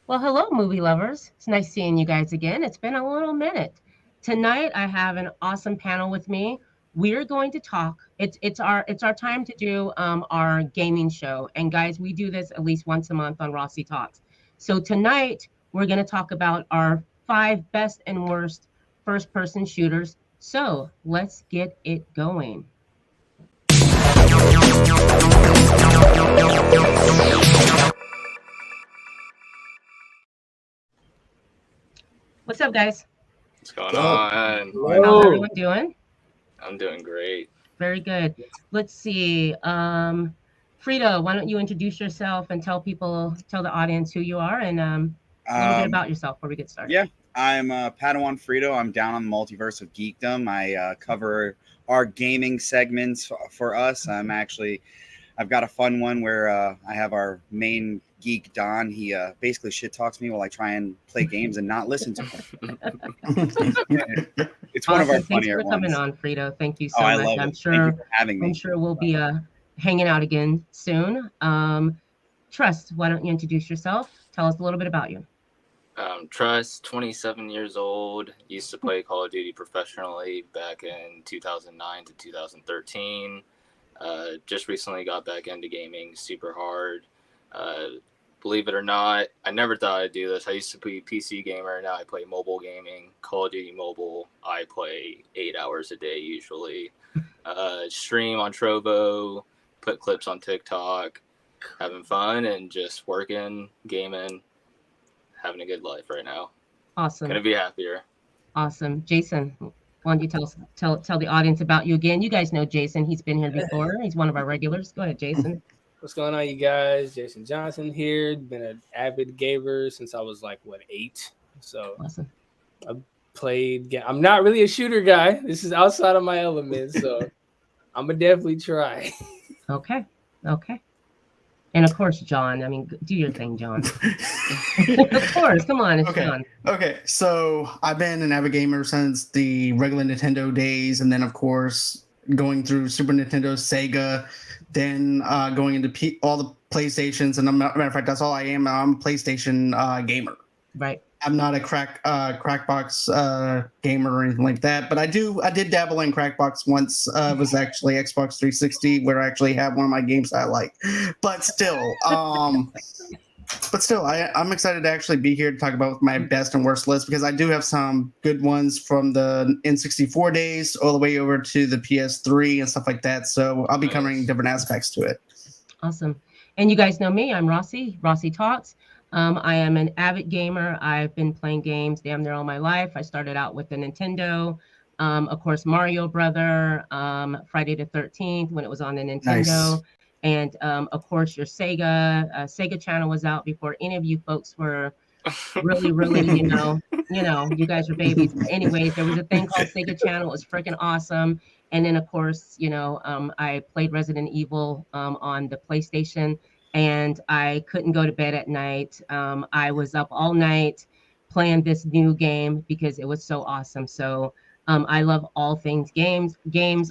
Well, hello, movie lovers. It's nice seeing you guys again. It's been a little minute. Tonight, I have an awesome panel with me. We're going to talk. It's our time to do our gaming show. And guys, we do this at least once a month on Rossie Talks. So tonight, we're going to talk about our 5 best and worst first-person shooters. So let's get it going. What's up, guys? What's going on? How's everyone doing? I'm doing great. Very good. Let's see. Frida, why don't you introduce yourself and tell the audience who you are and a little bit about yourself before we get started. Yeah, I'm Padawan Frito. I'm down on the multiverse of geekdom. I cover our gaming segments for us. I've got a fun one where I have our main geek Don. He basically shit talks me while I try and play games and not listen to him. It's one of our funnier ones. Thanks for coming on, Frito. Thank you so much. I love I'm it. sure Thank you for having me. I'm sure we'll be hanging out again soon. Trust, why don't you introduce yourself? Tell us a little bit about you. Trust, 27 years old, used to play Call of Duty professionally back in 2009 to 2013. Just recently got back into gaming super hard. Believe it or not, I never thought I'd do this. I used to be a PC gamer. Now I play mobile gaming, Call of Duty Mobile. I play 8 hours a day usually. Stream on Trovo, put clips on TikTok, having fun and just working, gaming, having a good life right now. Awesome. Couldn't be happier. Awesome. Jason, why don't you tell the audience about you again? You guys know Jason. He's been here before. He's one of our regulars. Go ahead, Jason. What's going on, you guys? Jeson Johnson here. Been an avid gamer since I was 8. So awesome. I've played. I'm not really a shooter guy. This is outside of my element, so I'm gonna definitely try. Okay. And of course, John. I mean, do your thing, John. Of course. Come on, it's John. Okay, so I've been an avid gamer since the regular Nintendo days, and then of course going through Super Nintendo, Sega, then going into all the PlayStations. And matter of fact, that's all I am. I'm a PlayStation gamer. Right. I'm not a Crackbox gamer or anything like that, but I did dabble in Crackbox once. It was actually Xbox 360, where I actually have one of my games that I like. But still, I'm excited to actually be here to talk about my best and worst list, because I do have some good ones from the N64 days all the way over to the PS3 and stuff like that. So I'll be covering different aspects to it. Awesome. And you guys know me. I'm Rossie Talks. I am an avid gamer. I've been playing games damn near all my life. I started out with the Nintendo, of course, Mario Brother, Friday the 13th when it was on the Nintendo. Nice. And of course, your Sega channel was out before any of you folks were really, you guys are babies. But anyways, there was a thing called Sega Channel. It was freaking awesome. And then, of course, I played Resident Evil on the PlayStation. And I couldn't go to bed at night. I was up all night playing this new game because it was so awesome. So I love all things games.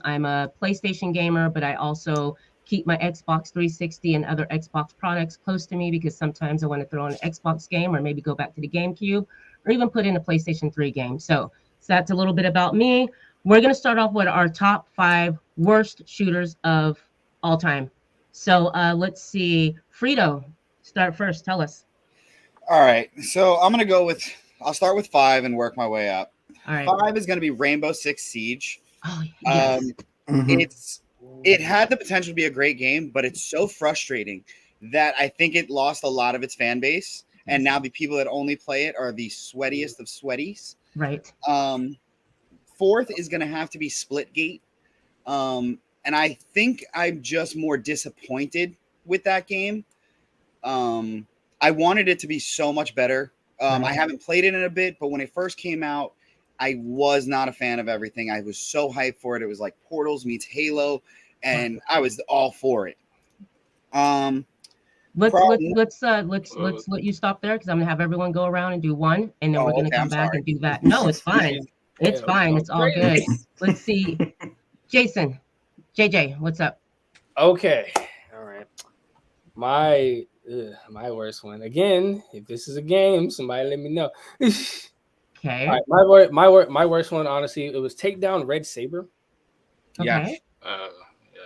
I'm a PlayStation gamer, but I also keep my Xbox 360 and other Xbox products close to me because sometimes I want to throw in an Xbox game or maybe go back to the GameCube or even put in a PlayStation 3 game. So that's a little bit about me. We're going to start off with our top 5 worst shooters of all time. So let's see. Frito, start first. Tell us. All right. So I'll start with 5 and work my way up. All right. 5 is going to be Rainbow Six Siege. Oh, yes. It had the potential to be a great game, but it's so frustrating that I think it lost a lot of its fan base. And now the people that only play it are the sweatiest of sweaties. Right. 4th is going to have to be Splitgate. And I think I'm just more disappointed with that game. I wanted it to be so much better. I haven't played it in a bit, but when it first came out, I was not a fan of everything. I was so hyped for it. It was like Portals meets Halo, and I was all for it. Let's let you stop there because I'm gonna have everyone go around and do one, and then we're gonna come back and do that. No, it's fine. It's fine. It's all good. Let's see, Jason. JJ, what's up? Okay. All right. My My worst one. Again, if this is a game, somebody let me know. Okay. All right, my worst one, honestly, it was Take Down Red Saber. Yeah. Okay. Yeah.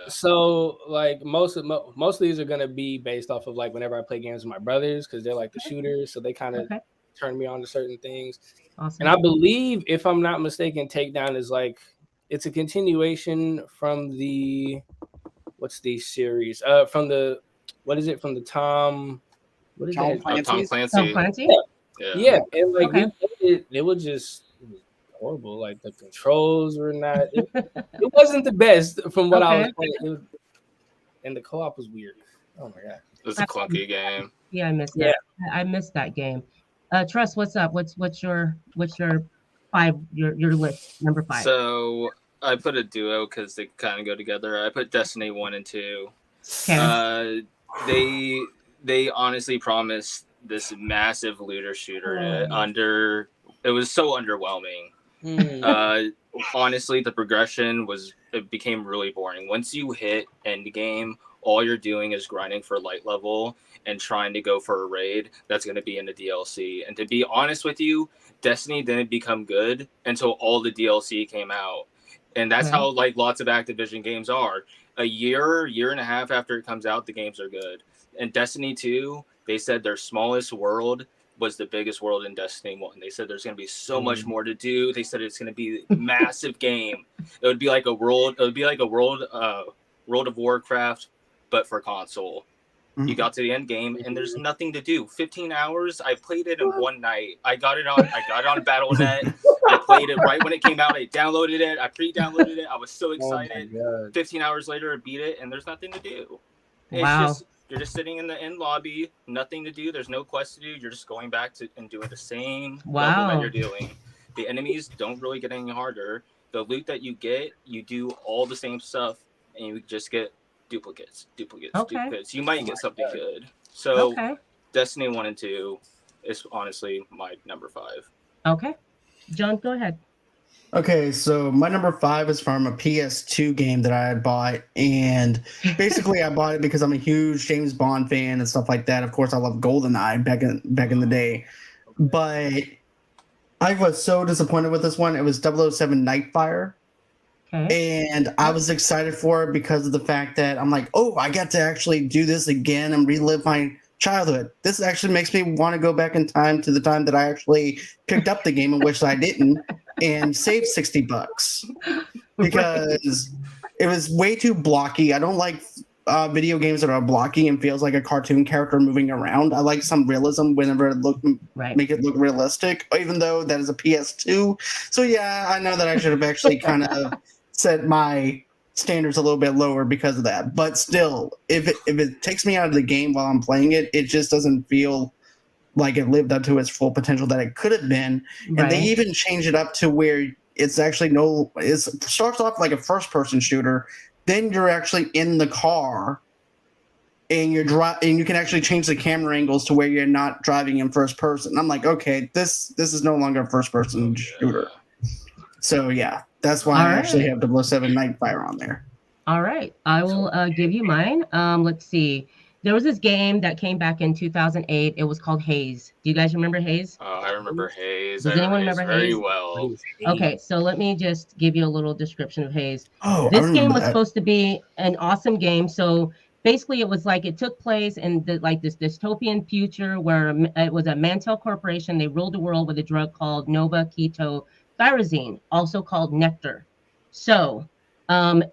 So like most of these are gonna be based off of like whenever I play games with my brothers because they're like the shooters, so they kind of Okay. turn me on to certain things. Awesome. And I believe, if I'm not mistaken, Takedown is like it's a continuation from the what's the series? From the what is it from the Tom? What is Tom that? Tom Clancy's? Tom Clancy. Clancy. Yeah. Yeah, and like Okay. we played it was just it was horrible. Like the controls were not. It wasn't the best from what I was Okay. playing. It was, and the co-op was weird. Oh my god. It was a clunky game. Yeah, I missed Yeah. that. I missed that game. Trust, what's up? What's your five your list number 5? So I put a duo because they kind of go together. I put Destiny 1 and 2. Okay. They honestly promised this massive looter shooter. It was so underwhelming. Honestly, the progression it became really boring. Once you hit end game, all you're doing is grinding for light level and trying to go for a raid that's going to be in the DLC. And to be honest with you, Destiny didn't become good until all the DLC came out. And that's how like lots of Activision games are. A year and a half after it comes out, the games are good. And Destiny 2, they said their smallest world was the biggest world in Destiny 1. They said there's going to be so much more to do. They said it's going to be a massive game. It would be like a world of Warcraft, but for console. You got to the end game and there's nothing to do. 15 hours. I played it in one night. I got it on BattleNet. I played it right when it came out. I downloaded it. I pre-downloaded it. I was so excited. 15 hours later, I beat it and there's nothing to do. It's you're just sitting in the end lobby, nothing to do. There's no quest to do. You're just going back to and doing the same level that you're doing. The enemies don't really get any harder. The loot that you get, you do all the same stuff and you just get duplicates. You might get something good. So Destiny 1 and 2 is honestly my number 5. Okay. John, go ahead. Okay, so my number 5 is from a PS2 game that I had bought, and basically I bought it because I'm a huge James Bond fan and stuff like that. Of course, I love GoldenEye back in the day, but I was so disappointed with this one. It was 007 Nightfire. And I was excited for it because of the fact that I'm like, oh, I got to actually do this again and relive my childhood. This actually makes me want to go back in time to the time that I actually picked up the game in which I didn't and saved $60 because it was way too blocky. I don't like video games that are blocky and feels like a cartoon character moving around. I like some realism whenever it make it look realistic, even though that is a PS2. So yeah, I know that I should have actually kind of set my standards a little bit lower because of that. But still, if it takes me out of the game while I'm playing it, it just doesn't feel like it lived up to its full potential that it could have been. And they even changed it up to where it's actually it starts off like a first-person shooter. Then you're actually in the car, and and you can actually change the camera angles to where you're not driving in first person. I'm like, okay, this is no longer a first-person shooter. So yeah, that's why I actually have 007 Nightfire on there. All right, I will give you mine. Let's see. There was this game that came back in 2008. It was called Haze. Do you guys remember Haze? Oh, I remember Haze. Does anyone remember very Haze? well. Okay, so let me just give you a little description of Haze. Oh, this game was supposed to be an awesome game. So basically, it was like it took place in this dystopian future where it was a Mantel Corporation. They ruled the world with a drug called Nova Keto Thyrazine, also called Nectar. So it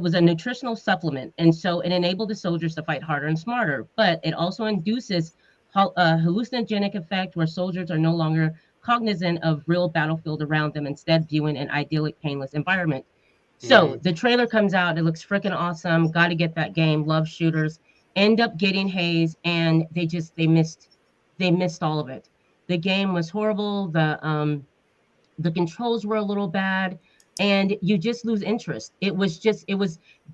was a nutritional supplement, and so it enabled the soldiers to fight harder and smarter. But it also induces a hallucinogenic effect where soldiers are no longer cognizant of real battlefield around them, instead viewing an idyllic, painless environment. So the trailer comes out. It looks freaking awesome. Got to get that game. Love shooters. End up getting Haze, and they missed all of it. The game was horrible. The controls were a little bad, and you just lose interest. It was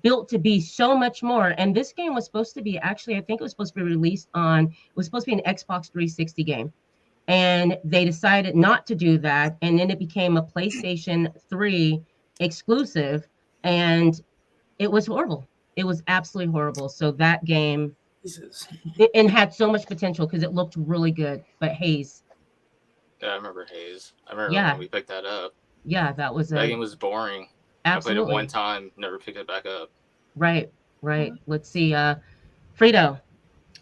built to be so much more. And this game was supposed to be I think it was supposed to be released it was supposed to be an Xbox 360 game. And they decided not to do that. And then it became a PlayStation 3 exclusive. And it was horrible. It was absolutely horrible. So that game Jesus. and had so much potential because it looked really good. But Haze, Yeah, I remember Hayes. I remember Yeah. when we picked that up. yeah, that was That a game was boring. I played it absolutely one time, never picked it back up. right. Let's see. Frito,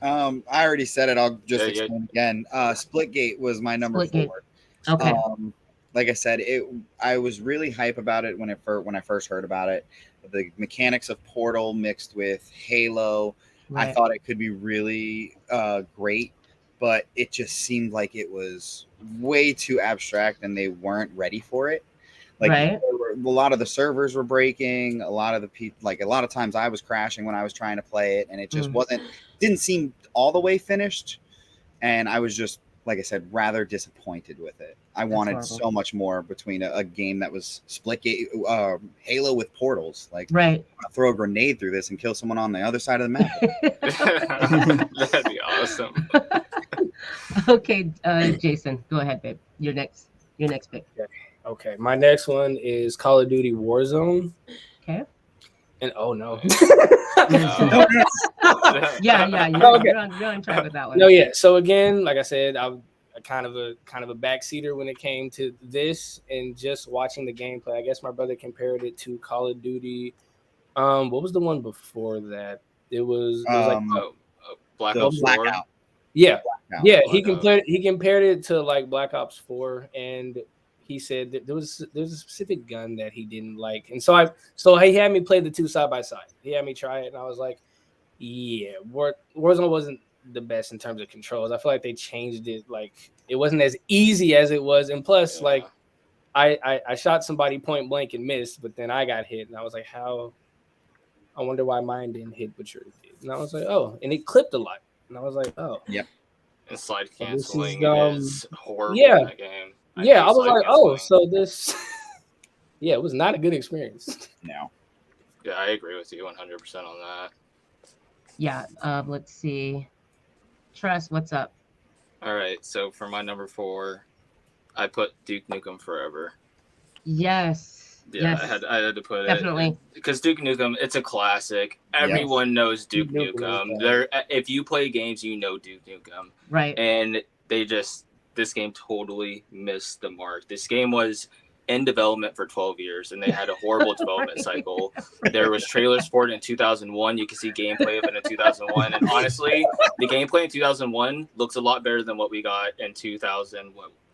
I already said it. I'll just Yeah. explain again. Splitgate was my number Splitgate. 4. Okay. Like I said, I was really hype about it when I first heard about it. The mechanics of Portal mixed with Halo, I Right. thought it could be really great, but it just seemed like it was way too abstract, and they weren't ready for it. Like Right. a lot of the servers were breaking. A lot of the people, like a lot of times, I was crashing when I was trying to play it, and it just didn't seem all the way finished. And I was just, like I said, rather disappointed with it. I wanted horrible. so much more between a game that was Halo with portals. Like, Right. I'll throw a grenade through this and kill someone on the other side of the map. That'd be awesome. Okay, Jason, go ahead, babe. Your next pick. Okay, my next one is Call of Duty Warzone. Okay. And oh no. Yeah, you're on track with that one. No, yeah. So again, like I said, I'm kind of a backseater when it came to this, and just watching the gameplay. I guess my brother compared it to Call of Duty. What was the one before that? It was like Black The Ops 4. Blackout. yeah, Blackout. yeah. Blackout. He compared it to like Black Ops 4, and he said that there was a specific gun that he didn't like, and so he had me play the two side by side. He had me try it, and I was like, yeah, Warzone wasn't the best in terms of controls. I feel like they changed it. Like it wasn't as easy as it was, and plus, like I shot somebody point blank and missed, but then I got hit, and I was like, how? I wonder why mine didn't hit, but yours did. And I was like, oh, and it clipped a lot, and I was like, oh, Yep. And slide So this canceling is, is horrible yeah. in that game. Yeah, I hate was slide like, oh, canceling. so this, yeah, it was not a good experience. No. Yeah, I agree with you 100% on that. Yeah. Let's see. Trust, what's up? All right, so for my number 4, I put Duke Nukem Forever. Yes. Yeah, Yes. I had to put Definitely. it because Duke Nukem, it's a classic. Everyone knows Duke Duke Nukem Nukem. is There, if you play games, you know Duke Nukem, Right. and this game totally missed the mark. This game was in development for 12 years, and they had a horrible development cycle. There was trailers for it in 2001. You can see gameplay of it in 2001, and honestly, the gameplay in 2001 looks a lot better than what we got in 2000.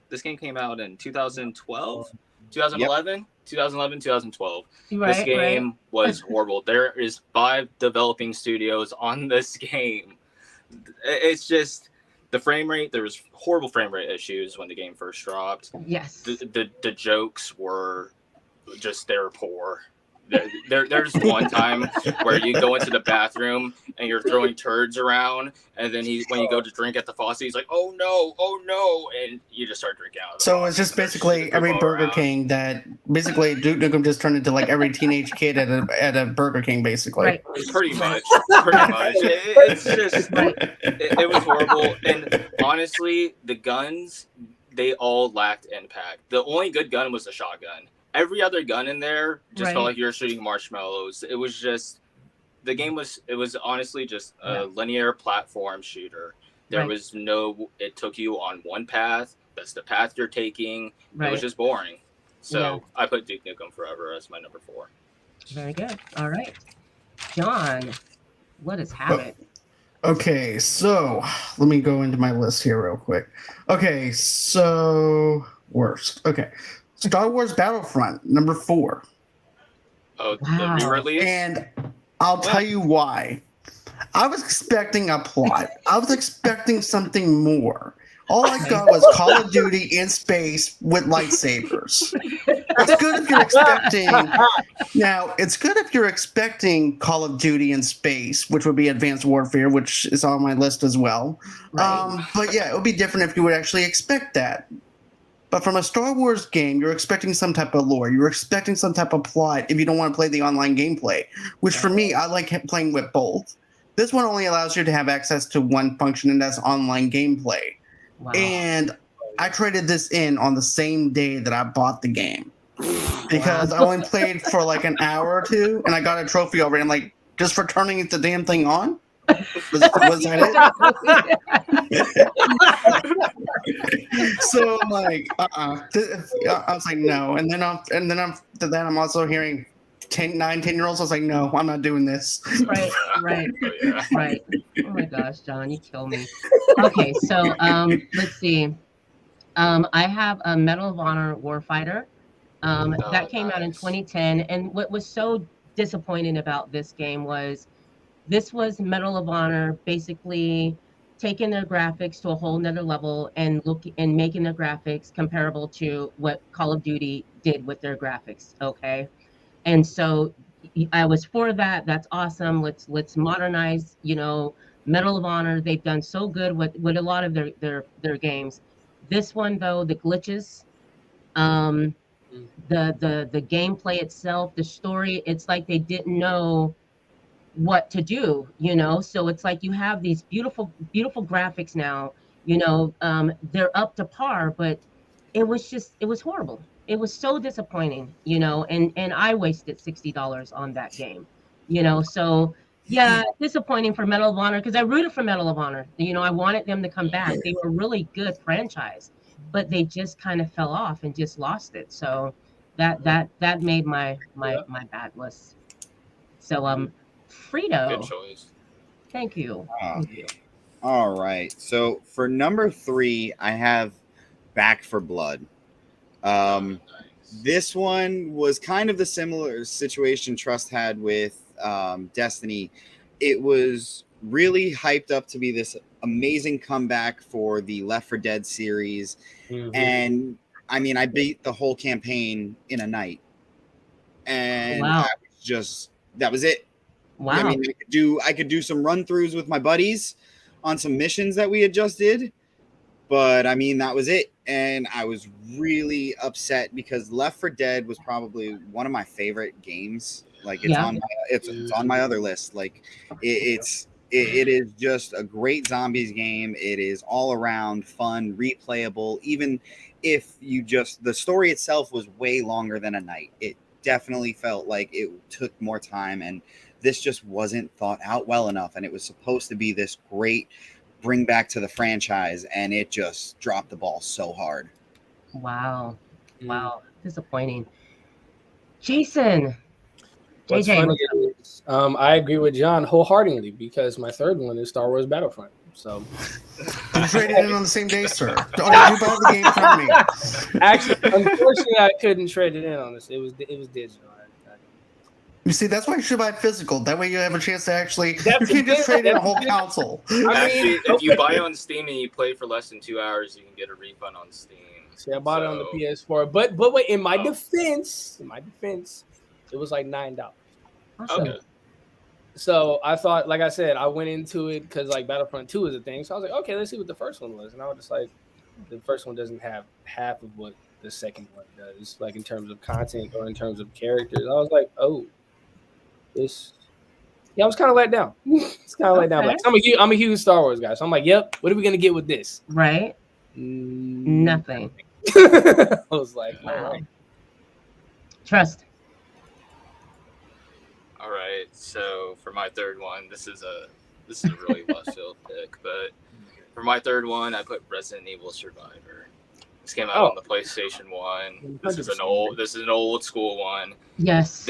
This game came out in 2012, 2011, 2012. Right. This game was horrible. There is 5 developing studios on this game. It's just the frame rate. There was horrible frame rate issues when the game first dropped. Yes. The jokes were just, they were poor. There's one time where you go into the bathroom and you're throwing turds around, and then when you go to drink at the faucet, he's like, oh no, and you just start drinking out of the So faucet. it's just There's basically shit every all Burger around. King that basically Duke Nukem just turned into like every teenage kid at a Burger King, basically. Right. Pretty much. It's just, it was horrible. And honestly, the guns, they all lacked impact. The only good gun was the shotgun. Every other gun in there just felt like you were shooting marshmallows. It was just, it was honestly just a linear platform shooter. There was it took you on one path. That's the path you're taking. It was just boring. So I put Duke Nukem Forever as my number 4. Very good. All right. John, let us have it. Okay, so let me go into my list here real quick. Okay, so worst. Okay, Star Wars Battlefront, number 4. Oh, Wow. the re-release? And I'll tell you why. I was expecting a plot. I was expecting something more. All I got was Call of Duty in space with lightsabers. It's good if you're expecting. Now, it's good if you're expecting Call of Duty in space, which would be Advanced Warfare, which is on my list as well. Right. But yeah, it would be different if you would actually expect that. But from a Star Wars game, you're expecting some type of lore. You're expecting some type of plot if you don't want to play the online gameplay, which for me, I like playing with both. This one only allows you to have access to one function, and that's online gameplay. Wow. And I traded this in on the same day that I bought the game because I only played for like an hour or two, and I got a trophy already. I'm like, just for turning the damn thing on? Was that it? So I'm like, I was like, no. And then I'm also hearing 9-10-year-olds. I was like, no, I'm not doing this. Right. Oh, yeah. Right. Oh my gosh, John, you kill me. Okay, so let's see. I have a Medal of Honor Warfighter. Oh, That came out in nice. 2010. And what was so disappointing about this game was this was Medal of Honor basically taking their graphics to a whole nother level and making their graphics comparable to what Call of Duty did with their graphics. Okay. And so I was for that. That's awesome. Let's modernize, Medal of Honor. They've done so good with a lot of their games. This one though, the glitches, um, the gameplay itself, the story, it's like they didn't know what to do. So it's like you have these beautiful graphics now. They're up to par, but it was horrible. It was so disappointing. And I wasted $60 on that game. So yeah, disappointing for Medal of Honor because I rooted for Medal of Honor. I wanted them to come back. They were a really good franchise, but they just kind of fell off and just lost it. So that made my bad list. So Good Frito, choice. thank you. All right. So for number 3, I have Back for Blood. Nice. This one was kind of the similar situation Trust had with Destiny. It was really hyped up to be this amazing comeback for the Left 4 Dead series. And I mean, I beat the whole campaign in a night. And Wow. that was it. Wow. I mean, I could do some run throughs with my buddies on some missions that we had just did, but I mean, that was it. And I was really upset because Left 4 Dead was probably one of my favorite games. Like it's on my other list. Like it is just a great zombies game. It is all around fun, replayable. Even if the story itself was way longer than a night, it definitely felt like it took more time, and this just wasn't thought out well enough. And it was supposed to be this great bring back to the franchise, and it just dropped the ball so hard. Wow. Disappointing. Jason. What's JJ, funny is, I agree with John wholeheartedly because my third one is Star Wars Battlefront. So you traded in on the same day, sir. You bought the game from me. Actually, unfortunately, I couldn't trade it in on this. It was digital. You see, that's why you should buy physical. That way you have a chance to actually. You That's can't just trade in a that's whole good. console. Actually, if you buy on Steam and you play for less than 2 hours, you can get a refund on Steam. See, I bought it on the PS4, but wait. In my defense, it was like $9. awesome. Okay. So I thought, like I said, I went into it because like Battlefront 2 is a thing. So I was like, okay, let's see what the first one was. And I was just like, the first one doesn't have half of what the second one does, like in terms of content or in terms of characters. I was like, oh, this. Yeah, I was kind of let down. It's kind of let down. Like, I'm a huge Star Wars guy, so I'm like, yep. What are we gonna get with this? Right? Nothing. I was like, Wow. all right. Trust. All right. So for my third one, this is a really left field pick, but for my third one, I put Resident Evil Survivor. This came out on the PlayStation 1. This is an old school one. Yes.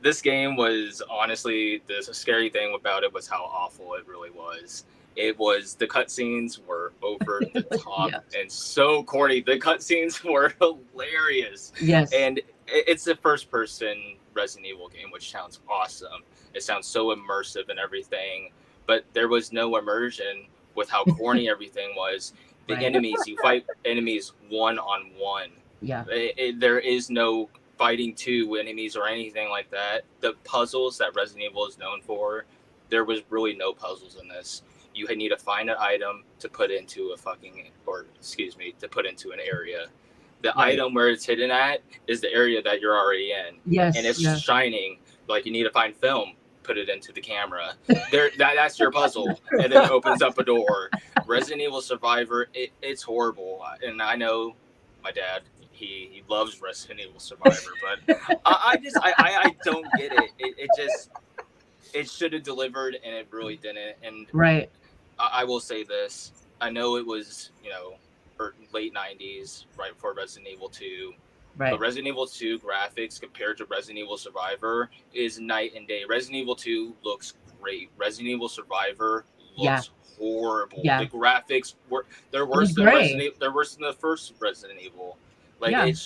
This game was honestly, the scary thing about it was how awful it really was. The cutscenes were over the top and so corny. The cutscenes were hilarious. Yes. And it's a first-person Resident Evil game, which sounds awesome. It sounds so immersive and everything, but there was no immersion with how corny everything was. The enemies, you fight enemies one-on-one. Yeah. There is no fighting two enemies or anything like that. The puzzles that Resident Evil is known for, there was really no puzzles in this. You need to find an item to put into to put into an area. The item where it's hidden at is the area that you're already in. Yes. And it's shining. Like, you need to find film, put it into the camera. That's your puzzle. And then it opens up a door. Resident Evil Survivor, it's horrible. And I know my dad, he loves Resident Evil Survivor, but I don't get it. It just, it should have delivered, and it really didn't. And Right. I will say this: I know it was late '90s, right before Resident Evil 2. Right. But Resident Evil 2 graphics compared to Resident Evil Survivor is night and day. Resident Evil 2 looks great. Resident Evil Survivor looks horrible. Yeah. The graphics they're was worse than gray. They're worse than the first Resident Evil. Like Yeah. it's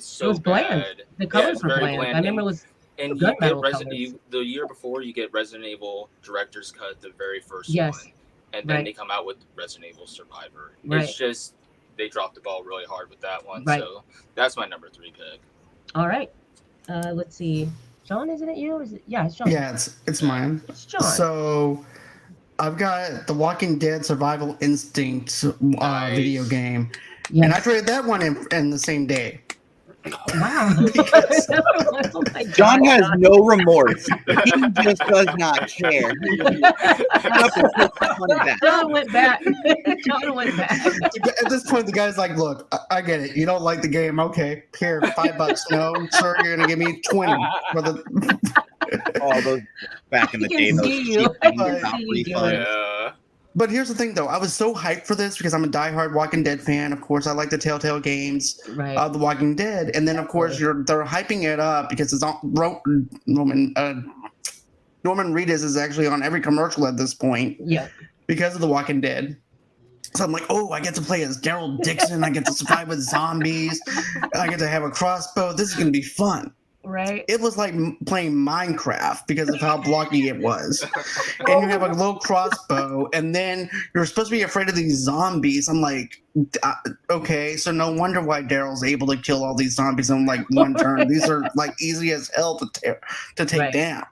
so It was bland. bad. The colors it's were very bland. I remember it was and you gunmetal get colors. the year before you get Resident Evil Director's Cut, the very first Yes. one, and then Right. they come out with Resident Evil Survivor. Right. It's just they dropped the ball really hard with that one. Right. So that's my number 3 pick. All right. Let's see. John, isn't it you? Or is it? Yeah, it's John. Yeah, it's mine. It's John. So I've got the Walking Dead Survival Instinct Nice. video game, Yes. and I traded that one in the same day. Wow. Oh my God, John has no remorse. He just does not care. John went back. John went back. At this point, the guy's like, "Look, I get it. You don't like the game. Okay, here, $5. No, sir, you're gonna give me 20 for the." Oh, those back in the I day, can those see you. cheap I things can about see you doing refunds. Yeah. But here's the thing, though. I was so hyped for this because I'm a diehard Walking Dead fan. Of course, I like the Telltale games Right. of The Walking Dead, and then of course they're hyping it up because it's on Norman Reedus is actually on every commercial at this point. Yeah. Because of The Walking Dead. So I'm like, oh, I get to play as Daryl Dixon. I get to survive with zombies. I get to have a crossbow. This is going to be fun. Right. It was like playing Minecraft because of how blocky it was. And you have a little crossbow, and then you're supposed to be afraid of these zombies. I'm like, okay, so no wonder why Daryl's able to kill all these zombies in like one turn. These are like easy as hell to take down.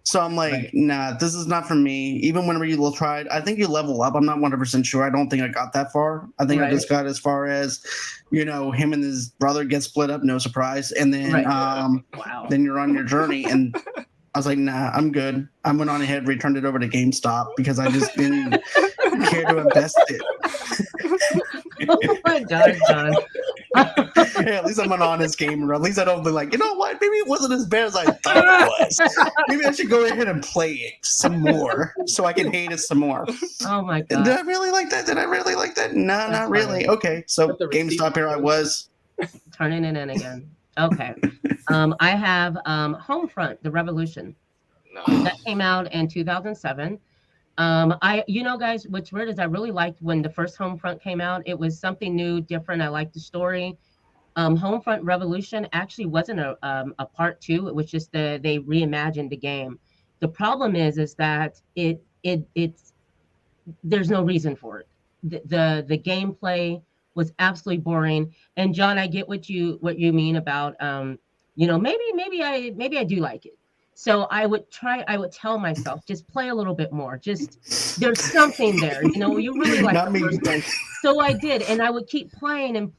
So I'm like, nah, this is not for me. Even whenever you tried, I think you level up. I'm not 100% sure. I don't think I got that far. I think I just got as far as, him and his brother get split up, no surprise. And then then you're on your journey. And I was like, nah, I'm good. I went on ahead, returned it over to GameStop because I just didn't care to invest it. Oh my God, John. Hey, at least I'm an honest gamer. At least I don't be like, you know what? Maybe it wasn't as bad as I thought it was. Maybe I should go ahead and play it some more so I can hate it some more. Oh my God. Did I really like that? No, not really. Okay, so GameStop, here I was. Turning it in again. Okay. I have Homefront, The Revolution. No. That came out in 2007. Guys, what's weird is I really liked when the first Homefront came out. It was something new, different. I liked the story. Homefront Revolution actually wasn't a part 2. It was just they reimagined the game. The problem is that it's there's no reason for it. The gameplay was absolutely boring. And John, I get what you mean about maybe I do like it. So I would tell myself, just play a little bit more. Just there's something there, you really like the first one. So I did, and I would keep playing, and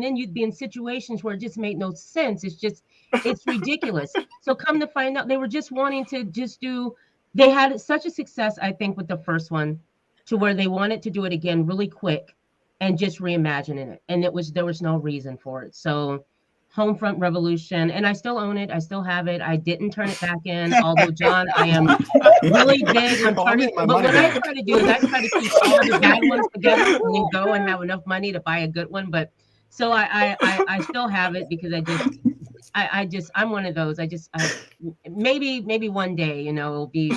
then you'd be in situations where it just made no sense. It's ridiculous. So come to find out, they were just wanting to they had such a success, I think, with the first one, to where they wanted to do it again really quick and just reimagining it. And there was no reason for it. So Homefront Revolution, and I still own it. I still have it. I didn't turn it back in. Although, John, I am really big on turning. But what I try to do is I try to keep all the bad ones together and then go and have enough money to buy a good one. But so I still have it because I'm one of those. Maybe one day, it'll be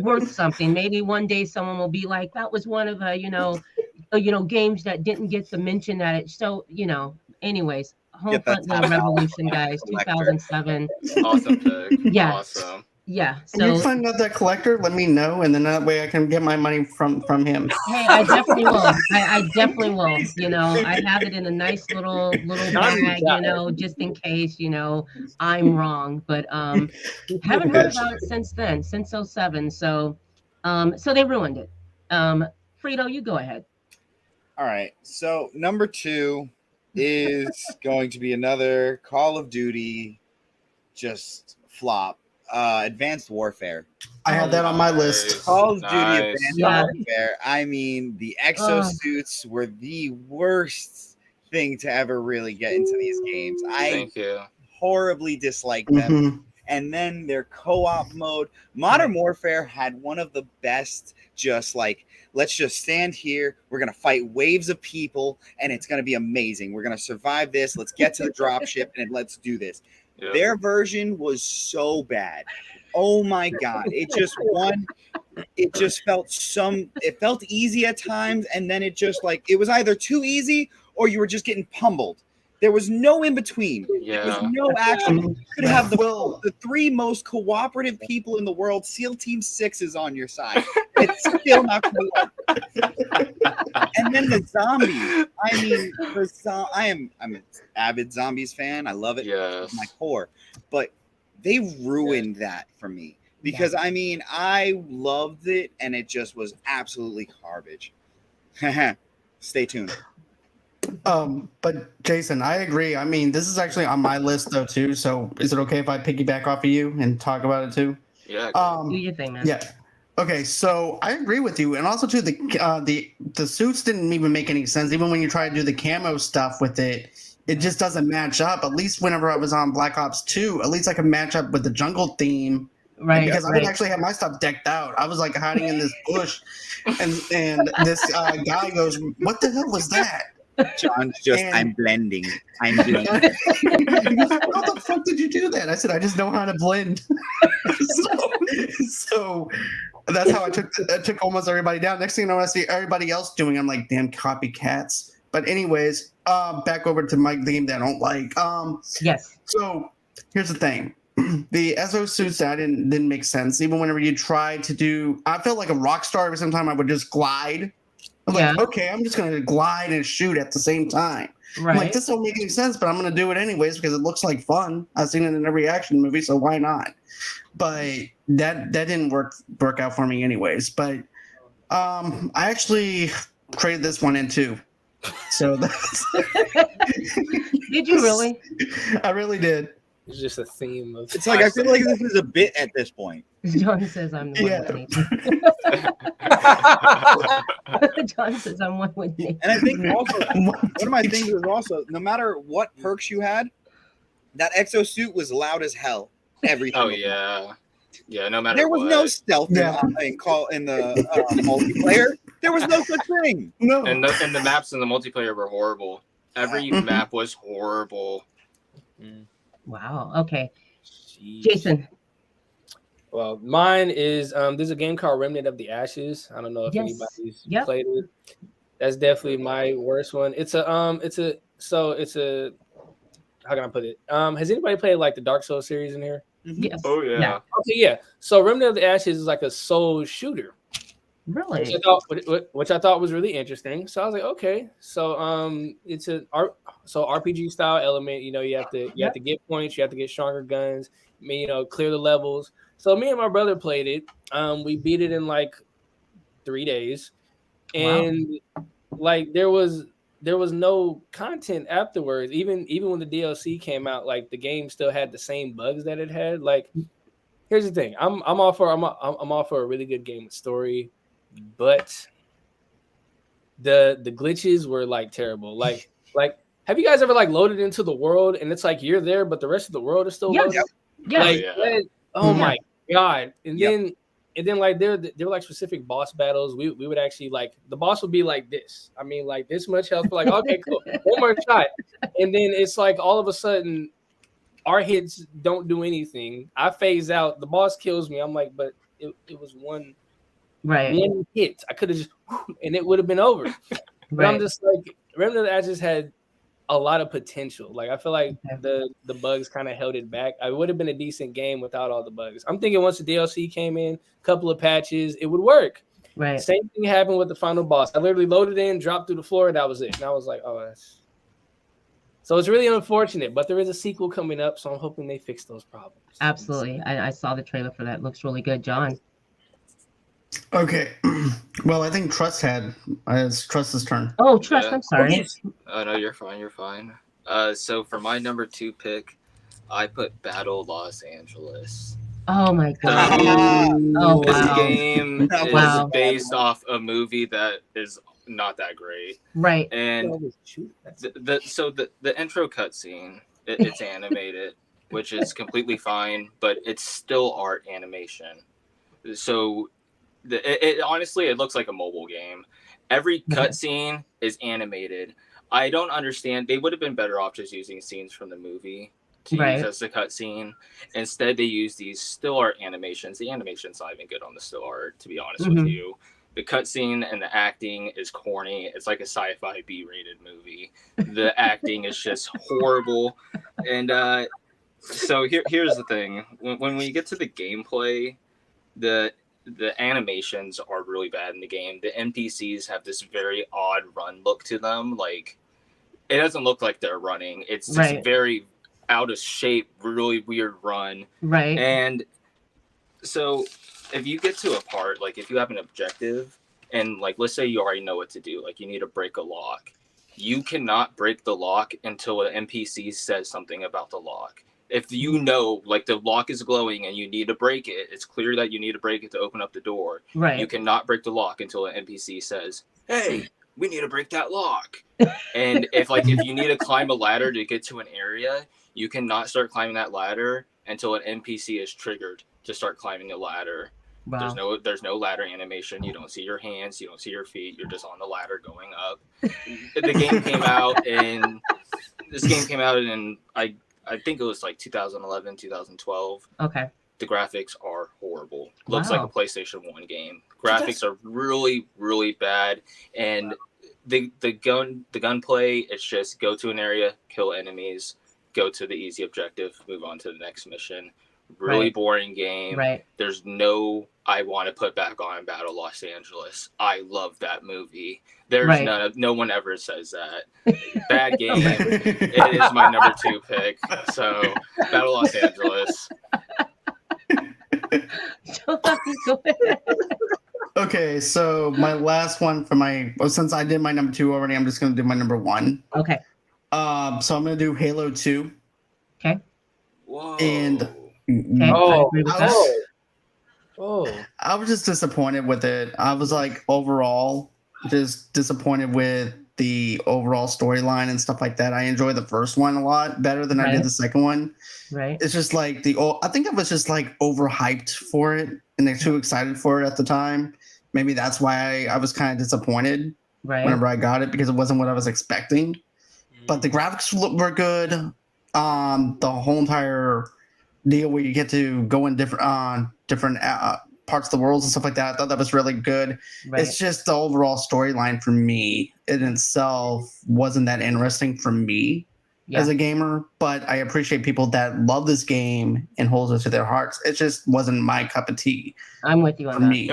worth something. Maybe one day someone will be like, that was one of the, games that didn't get the mention at it. So, anyways. Homefront The Revolution, guys, 2007. Awesome pick. Yeah. Awesome. Yeah. So you find out that collector, let me know, and then that way I can get my money from him. Hey, I definitely will. I definitely will. I have it in a nice little bag, just in case, I'm wrong. But haven't heard about it since then, since 2007. So they ruined it. Frito, you go ahead. All right. So number 2 is going to be another Call of Duty just flop. Advanced Warfare. I had that on my list. Call of Duty Advanced Warfare. I mean, the exosuits were the worst thing to ever really get into these games. I horribly dislike them. and then their co-op mode. Modern Warfare had one of the best, just like, let's just stand here, we're gonna fight waves of people, and it's gonna be amazing. We're gonna survive this. Let's get to the dropship and let's do this. Yeah. Their version was so bad. Oh my god. It just felt easy at times, and then it just like it was either too easy or you were just getting pummeled. There was no in between. There was Yeah. no action. You could have the three most cooperative people in the world. SEAL Team 6 is on your side. It's still not going to work. And then the zombies. I mean, I'm an avid zombies fan. I love it. Yes. My core. But they ruined that for me. Because I mean, I loved it, and it just was absolutely garbage. Stay tuned. But Jason, I agree. I mean, this is actually on my list though too. So is it okay if I piggyback off of you and talk about it too? Yeah. Do your thing, man. Yeah. Okay, so I agree with you, and also too the suits didn't even make any sense. Even when you try to do the camo stuff with it, it just doesn't match up. At least whenever I was on Black Ops 2, at least I could match up with the jungle theme. Right. Because I would actually have my stuff decked out. I was like hiding in this bush, and this guy goes, "What the hell was that?" John's just, I'm blending. I'm blending. How the fuck did you do that? I said, I just know how to blend. so that's how I took almost everybody down. Next thing you know, I see everybody else doing. I'm like, damn copycats. But anyways, back over to my game that I don't like. Yes. So here's the thing. The SO suits that didn't make sense. Even whenever you try to do, I felt like a rock star every time I would just glide. I'm like, okay, I'm just going to glide and shoot at the same time. Right. I'm like, this don't make any sense, but I'm going to do it anyways because it looks like fun. I've seen it in every action movie, so why not? But that didn't work out for me anyways. But I actually traded this one in too. So that's Did you really? I really did. It's just a theme of. It's like I feel like this is a bit at this point. John says I'm the one with nature. John says I'm one with nature. And I think also one of my things was also, no matter what perks you had, that exosuit was loud as hell. Everything. Oh yeah, yeah. No matter. There was what. no stealth in the multiplayer. There was no such thing. No. And the maps in the multiplayer were horrible. Every map was horrible. Wow. Okay. Jeez. Jason. Well, mine is there's a game called Remnant of the Ashes. I don't know if Yes. anybody's Yep. played it. That's definitely my worst one. It's a how can I put it? Has anybody played like the Dark Souls series in here? Yes. Oh yeah. Okay, yeah. So Remnant of the Ashes is like a soul shooter. Really? Which I thought was really interesting. So I was like, okay. So it's RPG style element. You know, you have to get points, you have to get stronger guns, clear the levels. So me and my brother played it. We beat it in like 3 days. And like there was no content afterwards. Even when the DLC came out, like the game still had the same bugs that it had. Like, here's the thing. I'm all for a really good game with story. But the glitches were like terrible. Like have you guys ever like loaded into the world and it's like you're there, but the rest of the world is still loaded? Yeah. My god! And then like there were like specific boss battles. We would actually like the boss would be like this. I mean, like this much health. We're like, okay, cool, one more shot, and then it's like all of a sudden our hits don't do anything. I phase out. The boss kills me. I'm like, but it was one. Right. One hit. I could have just, and it would have been over. But I'm just like, Remnant of the Ashes had a lot of potential. Like I feel like the bugs kind of held it back. It would have been a decent game without all the bugs. I'm thinking once the DLC came in, a couple of patches, it would work. Right. Same thing happened with the final boss. I literally loaded in, dropped through the floor, and that was it. And I was like, oh, that's. So it's really unfortunate, but there is a sequel coming up, so I'm hoping they fix those problems. Absolutely. I saw the trailer for that. It looks really good. John. Okay. Well, I think Trust's turn. Oh, Trust. Yeah. I'm sorry. Oh no, you're fine. You're fine. So for my number 2 pick, I put Battle Los Angeles. Oh my god! This game is based off a movie that is not that great. Right. And the intro cutscene, it's animated. which is completely fine, but it's still art animation. So honestly, it looks like a mobile game. Every cutscene is animated. I don't understand. They would have been better off just using scenes from the movie to use as the cutscene. Instead, they use these still art animations. The animation's not even good on the still art, to be honest with you. The cutscene and the acting is corny. It's like a sci-fi B-rated movie. The acting is just horrible. And so here's the thing. When we get to the gameplay, the animations are really bad in the game. The NPCs have this very odd run look to them. Like, it doesn't look like they're running. It's this very out of shape, really weird run. Right. And so if you get to a part, like if you have an objective and like, let's say you already know what to do, like you need to break a lock. You cannot break the lock until an NPC says something about the lock. If you know, like the lock is glowing and you need to break it, it's clear that you need to break it to open up the door. Right. You cannot break the lock until an NPC says, "Hey, we need to break that lock." And if you need to climb a ladder to get to an area, you cannot start climbing that ladder until an NPC is triggered to start climbing the ladder. Wow. There's no ladder animation. You don't see your hands, you don't see your feet. You're just on the ladder going up. The game came out and I think it was like 2011, 2012. Okay. The graphics are horrible. Looks like a PlayStation 1 game. Graphics are really, really bad. And the gunplay, it's just go to an area, kill enemies, go to the easy objective, move on to the next mission. Really boring game. Right. There's no I want to put back on Battle Los Angeles. I love that movie. There's no one ever says that. Bad game. It is my number 2 pick. So Battle Los Angeles. Okay, so my last one since I did my number 2 already, I'm just gonna do my number 1. Okay. So I'm gonna do Halo 2. Okay. Whoa. And I was just disappointed with it. I was like overall just disappointed with the overall storyline and stuff like that. I enjoyed the first one a lot better than I did the second one. Right. It's just like I think I was just like overhyped for it and they're too excited for it at the time. Maybe that's why I was kind of disappointed whenever I got it because it wasn't what I was expecting. But the graphics were good. The whole entire deal where you get to go in different parts of the world and stuff like that. I thought that was really good. It's just the overall storyline for me in itself wasn't that interesting for me as a gamer, but I appreciate people that love this game and holds it to their hearts. It just wasn't my cup of tea. I'm with you on that. Me.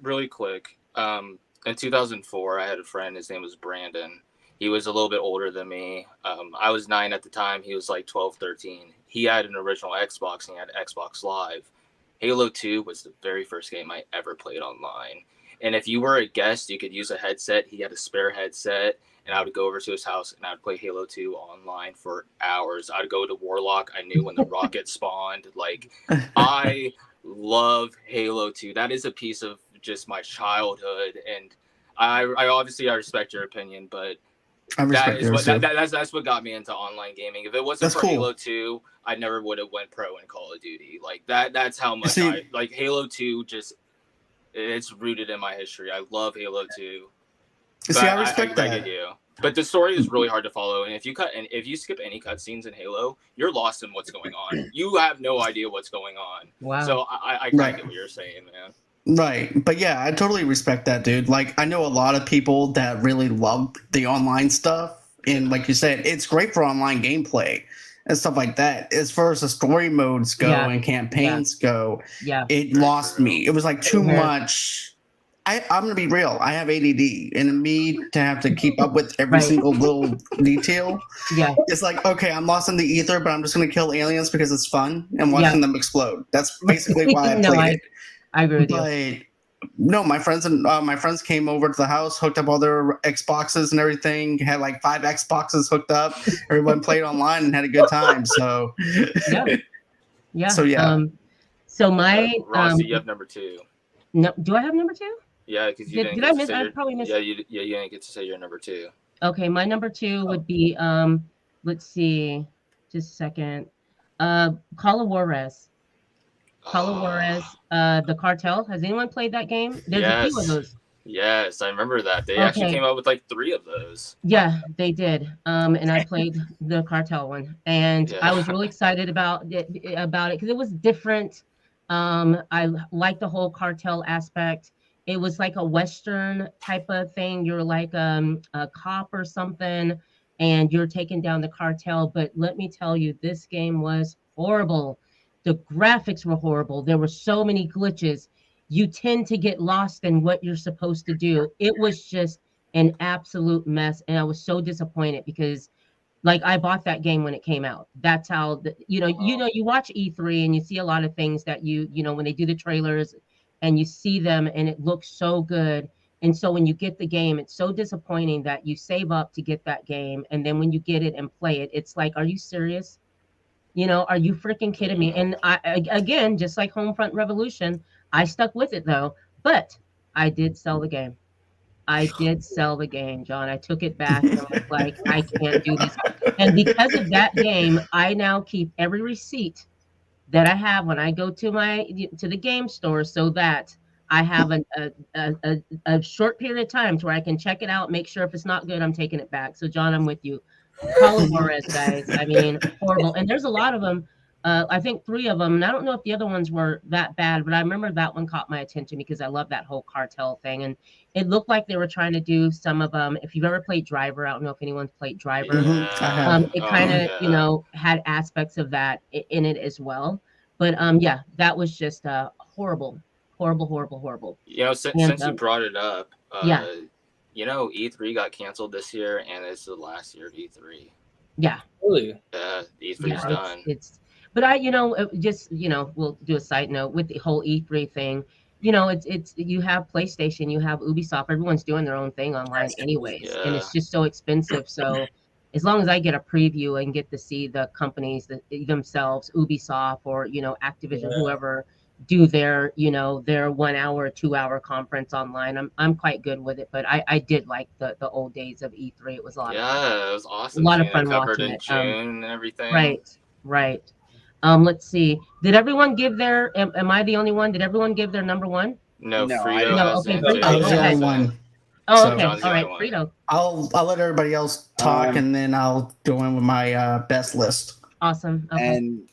Really quick. In 2004, I had a friend. His name was Brandon. He was a little bit older than me. I was 9 at the time. He was like 12, 13. He had an original Xbox and he had Xbox Live. Halo 2 was the very first game I ever played online. And if you were a guest, you could use a headset. He had a spare headset. And I would go over to his house and I would play Halo 2 online for hours. I'd go to Warlock. I knew when the rocket spawned. Like, I love Halo 2. That is a piece of just my childhood. And I obviously respect your opinion, but that's what got me into online gaming. If it wasn't for Halo 2, I never would have went pro in Call of Duty. Like that's how much I like Halo 2. Just it's rooted in my history. I love Halo 2. I respect that. I get you. But the story is really hard to follow, and if you skip any cutscenes in Halo, you're lost in what's going on. You have no idea what's going on. Wow. So I get what you're saying, man. Right. But yeah, I totally respect that, dude. Like, I know a lot of people that really love the online stuff. And like you said, it's great for online gameplay and stuff like that. As far as the story modes go and campaigns go, it lost me. It was like too much. I'm going to be real. I have ADD. And me to have to keep up with every single little detail. Yeah. It's like, okay, I'm lost in the ether, but I'm just going to kill aliens because it's fun and watching them explode. That's basically why I played it. I agree with you. No, my friends came over to the house, hooked up all their Xboxes and everything. Had like 5 Xboxes hooked up. Everyone played online and had a good time. So yeah. So yeah. So my Rossie, you have number 2. No, do I have number 2? Yeah, because you didn't. Did I miss? I probably missed. Yeah, you didn't get to say your number 2. Okay, my number 2 would be let's see. Just a second. Call of Juarez. Call of Juarez. The Cartel. Has anyone played that game? There's a few of Yes. those. Yes, I remember that. They actually Okay. came out with like 3 of those. Yeah, they did. And I played the Cartel one, and I was Yeah. really excited about it because it was different. I like the whole cartel aspect. It was like a Western type of thing. You're like a cop or something, and you're taking down the cartel. But let me tell you, this game was horrible. The graphics were horrible. There were so many glitches. You tend to get lost in what you're supposed to do. It was just an absolute mess, and I was so disappointed because like I bought that game when it came out. That's how you watch E3 and you see a lot of things that when they do the trailers and you see them and it looks so good. And so when you get the game, it's so disappointing that you save up to get that game, and then when you get it and play it, it's like, are you serious? Are you freaking kidding me? And again, just like Homefront Revolution, I stuck with it though, but I did sell the game. I did sell the game, John. I took it back and was like, I can't do this. And because of that game, I now keep every receipt that I have when I go to the game store, so that I have a short period of time to where I can check it out, make sure if it's not good, I'm taking it back. So John, I'm with you. Call of Juarez, guys. I mean, horrible. And there's a lot of them. I think 3 of them. And I don't know if the other ones were that bad, but I remember that one caught my attention because I love that whole cartel thing. And it looked like they were trying to do some of them. If you've ever played Driver, I don't know if anyone's played Driver. Yeah. I have. It kind of, yeah. had aspects of that in it as well. But yeah, that was just horrible, horrible, horrible, horrible. Since you brought it up, yeah, E3 got canceled this year, and it's the last year of E3. yeah. Really? E3's done. But we'll do a side note with the whole E3 thing. It's you have PlayStation, you have Ubisoft, everyone's doing their own thing online anyways, and it's just so expensive. So as long as I get a preview and get to see the companies themselves, Ubisoft or Activision, whoever do their 1 hour, 2 hour conference online, I'm quite good with it. But I did like the old days of E3. It was a lot of fun. Yeah, it was awesome. A lot of Seeing fun it covered watching in it. June and everything. Right. Let's see. Did everyone give their? Am I the only one? Did everyone give their number one? No, No, Frito I didn't. has Okay, it. Frito. I was the Okay. only one. Oh, So- okay. John's the All right, only Frito. I'll let everybody else talk, and then I'll go in with my best list. Awesome. Okay. And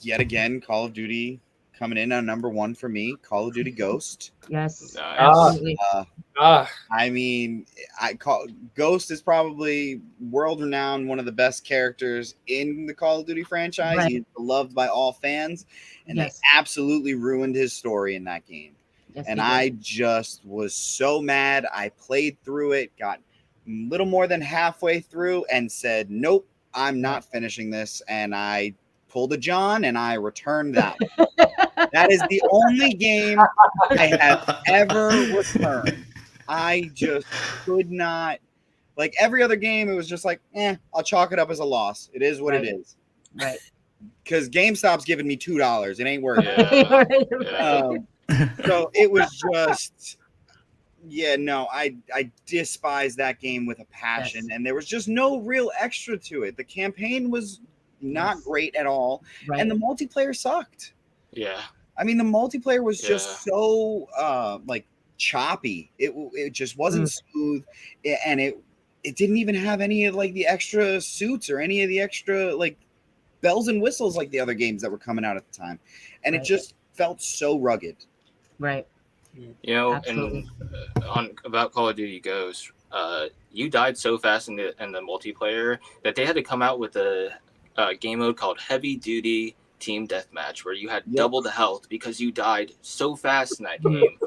yet again, Call of Duty coming in on number 1 for me. Call of Duty Ghost. Yes. Nice. Absolutely. I mean, Ghost is probably world renowned, one of the best characters in the Call of Duty franchise. Right. He's beloved by all fans, and Yes. they absolutely ruined his story in that game. Yes, And he did. I just was so mad. I played through it, got a little more than halfway through, and said, "Nope, I'm not finishing this." And I pulled a John, and I returned that. That is the only game I have ever returned. I just could not. Like every other game, it was just like, I'll chalk it up as a loss. It is what it is. Right. Because GameStop's giving me $2. It ain't worth it. Yeah. So it was just, I despise that game with a passion. Yes. And there was just no real extra to it. The campaign was not great at all. Right. And the multiplayer sucked. Yeah. I mean, the multiplayer was just so choppy. It just wasn't smooth, and it didn't even have any of like the extra suits or any of the extra like bells and whistles like the other games that were coming out at the time, and it just felt so rugged. Right. And about Call of Duty Ghost, you died so fast in the multiplayer that they had to come out with a game mode called Heavy Duty Team Deathmatch, where you had double the health because you died so fast in that game.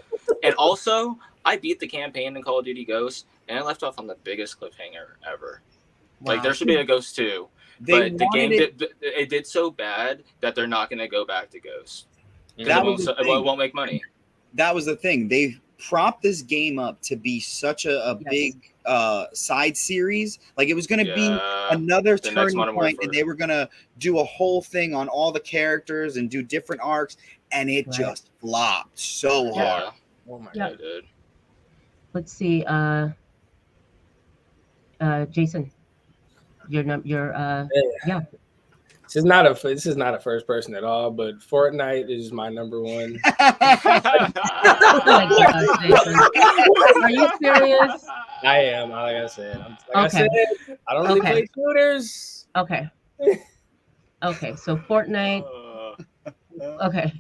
And also, I beat the campaign in Call of Duty Ghost, and I left off on the biggest cliffhanger ever. Wow. Like, there should be a Ghost 2. But the game did so bad that they're not going to go back to Ghost. Because it won't make money. That was the thing. They propped this game up to be such a big side series. Like it was going to be another turning point, and they were going to do a whole thing on all the characters and do different arcs, and it just flopped so hard. Oh my god, dude. Let's see. Jason, your This is not a first person at all, but Fortnite is my number one. Oh my gosh, Jason. Are you serious? I am, like I said. I Okay. said, I don't really Okay. play shooters. Okay. Okay. So Fortnite. Okay.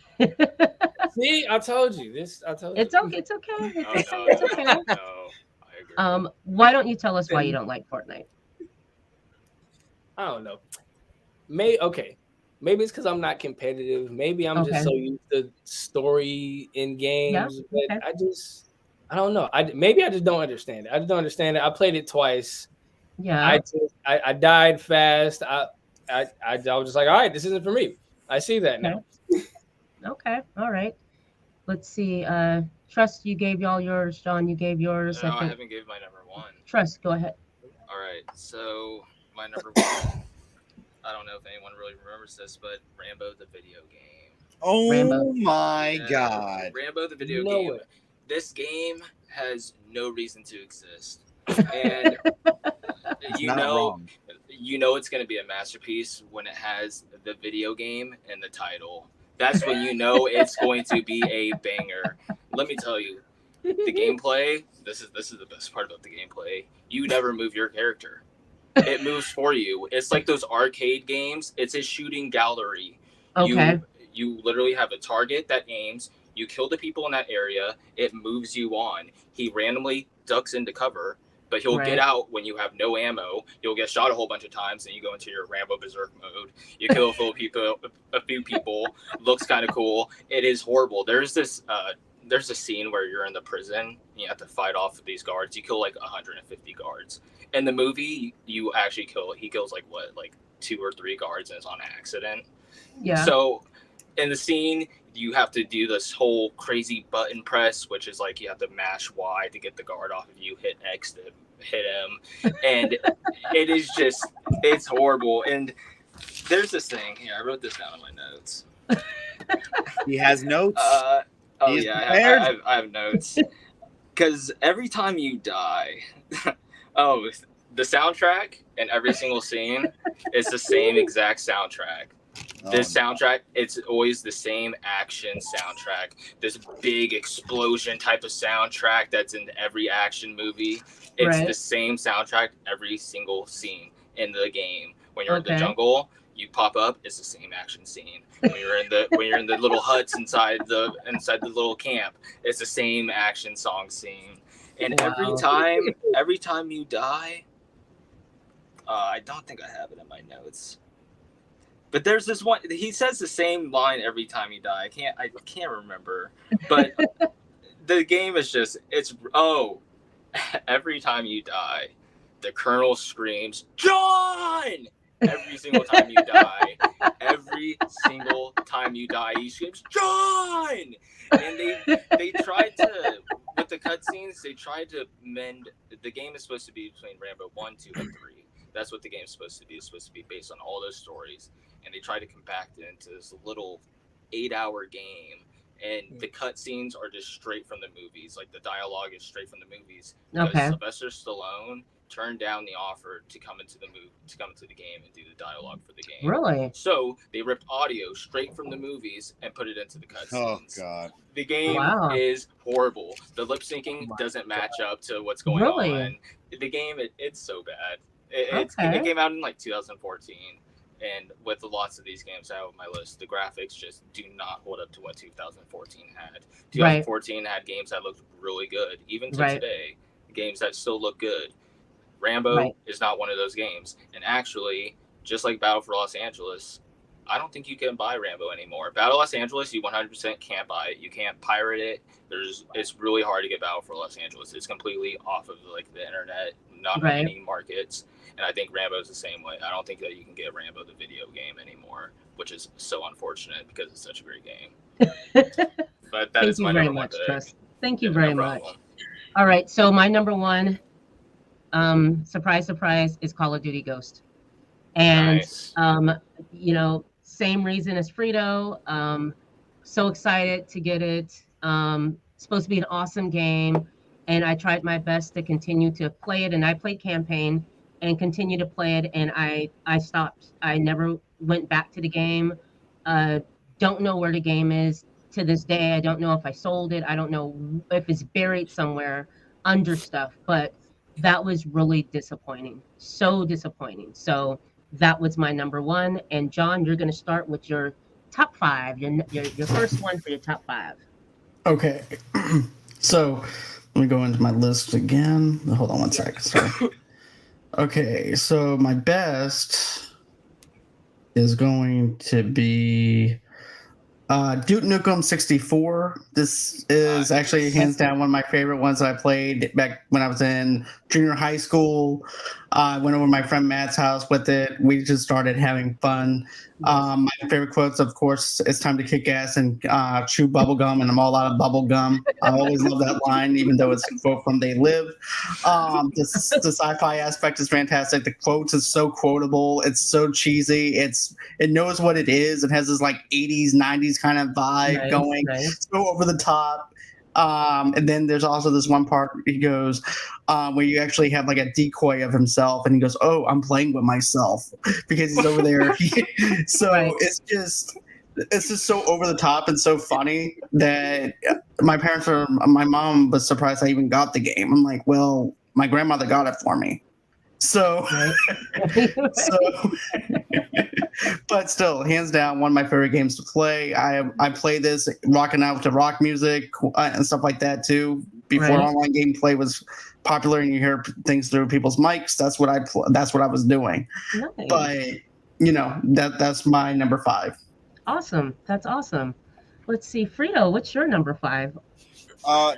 See, I told you this. I told It's you. okay. It's okay. Oh, It's no, okay. It's no, okay. no, I agree. Why don't you tell us why you don't like Fortnite? I don't know. Maybe it's because I'm not competitive. Maybe I'm Okay. just so used to story in games. But okay. I don't know. Maybe I just don't understand it. I just don't understand it. I played it twice. Yeah. I died fast. I was just like, all right, this isn't for me. I see that now. Okay. All right. Let's see. Trust, you gave all yours. John, you gave yours. No, I I think. haven't given my number one. Trust, go ahead. All right, so my number one. I don't know if anyone really remembers this, but Rambo the video game. Oh Rambo. my Yeah, God. Rambo the video No game. way. This game has no reason to exist, and It's you not know, wrong. it's going to be a masterpiece when it has the video game in the title. That's when you know it's going to be a banger. Let me tell you, the gameplay. This is the best part about the gameplay. You never move your character. It moves for you. It's like those arcade games. It's a shooting gallery. Okay. You literally have a target that aims. You kill the people in that area. It moves you on. He randomly ducks into cover, but he'll get out when you have no ammo. You'll get shot a whole bunch of times, and you go into your Rambo Berserk mode. You kill a few people. Looks kind of cool. It is horrible. There's a scene where you're in the prison. You have to fight off these guards. You kill like 150 guards. In the movie, you actually he kills like 2 or 3 guards, and it's on accident. Yeah. So in the scene, you have to do this whole crazy button press, which is like you have to mash Y to get the guard off of you, hit X to hit him. And it's horrible. And there's this thing here. I wrote this down in my notes. He has notes. He's Yeah, prepared. I have notes. Because every time you die, the soundtrack in every single scene is the same exact soundtrack. This soundtrack, it's always the same action soundtrack. This big explosion type of soundtrack that's in every action movie. It's the same soundtrack every single scene in the game. When you're in the jungle, you pop up, it's the same action scene. When you're in the little huts inside the little camp, it's the same action song scene. And every time you die, I don't think I have it in my notes. But there's this one. He says the same line every time you die. I can't remember. But the game is every time you die, the Colonel screams, "John!" Every single time you die. Every single time you die, he screams, "John!" And they tried to, with the cutscenes, they tried to mend. The game is supposed to be between Rambo 1, 2, and 3. That's what the game's supposed to be. It's supposed to be based on all those stories. And they try to compact it into this little 8-hour game, and the cutscenes are just straight from the movies. Like the dialogue is straight from the movies. Because Sylvester Stallone turned down the offer to come into the game and do the dialogue for the game. Really? So they ripped audio straight from the movies and put it into the cutscenes. Oh God! The game is horrible. The lip syncing doesn't match up to what's going on. The game, it's so bad. It came out in like 2014. And with lots of these games I have on my list, the graphics just do not hold up to what 2014 had. 2014 had games that looked really good, even to today, games that still look good. Rambo is not one of those games. And actually, just like Battle for Los Angeles, I don't think you can buy Rambo anymore. Battle Los Angeles, you 100% can't buy it. You can't pirate it. It's really hard to get Battle for Los Angeles. It's completely off of like the internet, not on any markets. And I think Rambo is the same way. I don't think that you can get Rambo the video game anymore, which is so unfortunate because it's such a great game. But that is my number one pick. Trust. Thank you very much. All right, so my number one, surprise, surprise, is Call of Duty Ghost. And, same reason as Frito. So excited to get it. Supposed to be an awesome game. And I tried my best to continue to play it. And I played campaign and continue to play it. And I stopped. I never went back to the game. Don't know where the game is to this day. I don't know if I sold it. I don't know if it's buried somewhere under stuff, but that was really disappointing. So disappointing. So that was my number one. And John, you're going to start with your top five, your first one for your top five. Okay. So let me go into my list again. Hold on one sec. Sorry. Okay, so my best is going to be Duke Nukem 64. This is actually hands down one of my favorite ones that I played back when I was in junior high school. I went over to my friend Matt's house with it. We just started having fun. My favorite quotes, of course, it's time to kick ass and chew bubble gum, and I'm all out of bubble gum. I always love that line, even though it's a quote from They Live. The sci-fi aspect is fantastic. The quotes is so quotable. It's so cheesy. It knows what it is. It has this like 80s, 90s kind of vibe going. Nice. So over the top. And then there's also this one part he goes where you actually have like a decoy of himself, and he goes, "Oh, I'm playing with myself," because he's over there. So it's just so over the top and so funny that my mom was surprised I even got the game. I'm like, well, my grandmother got it for me. So, but still, hands down, one of my favorite games to play. I play this rocking out to rock music and stuff like that too. Before online gameplay was popular, and you hear things through people's mics. That's what I was doing. Nice. But that's my number 5. Awesome, that's awesome. Let's see, Frito, what's your number 5?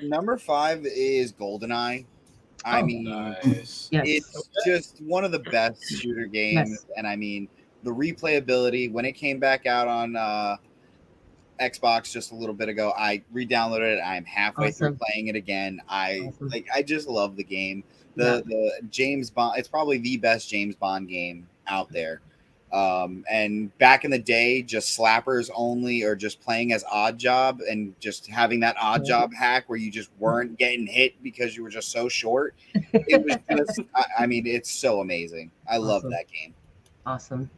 Number 5 is GoldenEye. I mean, nice. It's just one of the best shooter games, and I mean, the replayability, when it came back out on Xbox just a little bit ago, I re-downloaded it. I'm halfway through playing it again. I just love the game. The James Bond, it's probably the best James Bond game out there. And back in the day, just slappers only, or just playing as Odd Job and just having that Odd Job hack where you just weren't getting hit because you were just so short. It was just, I mean, it's so amazing. I love that game. Awesome.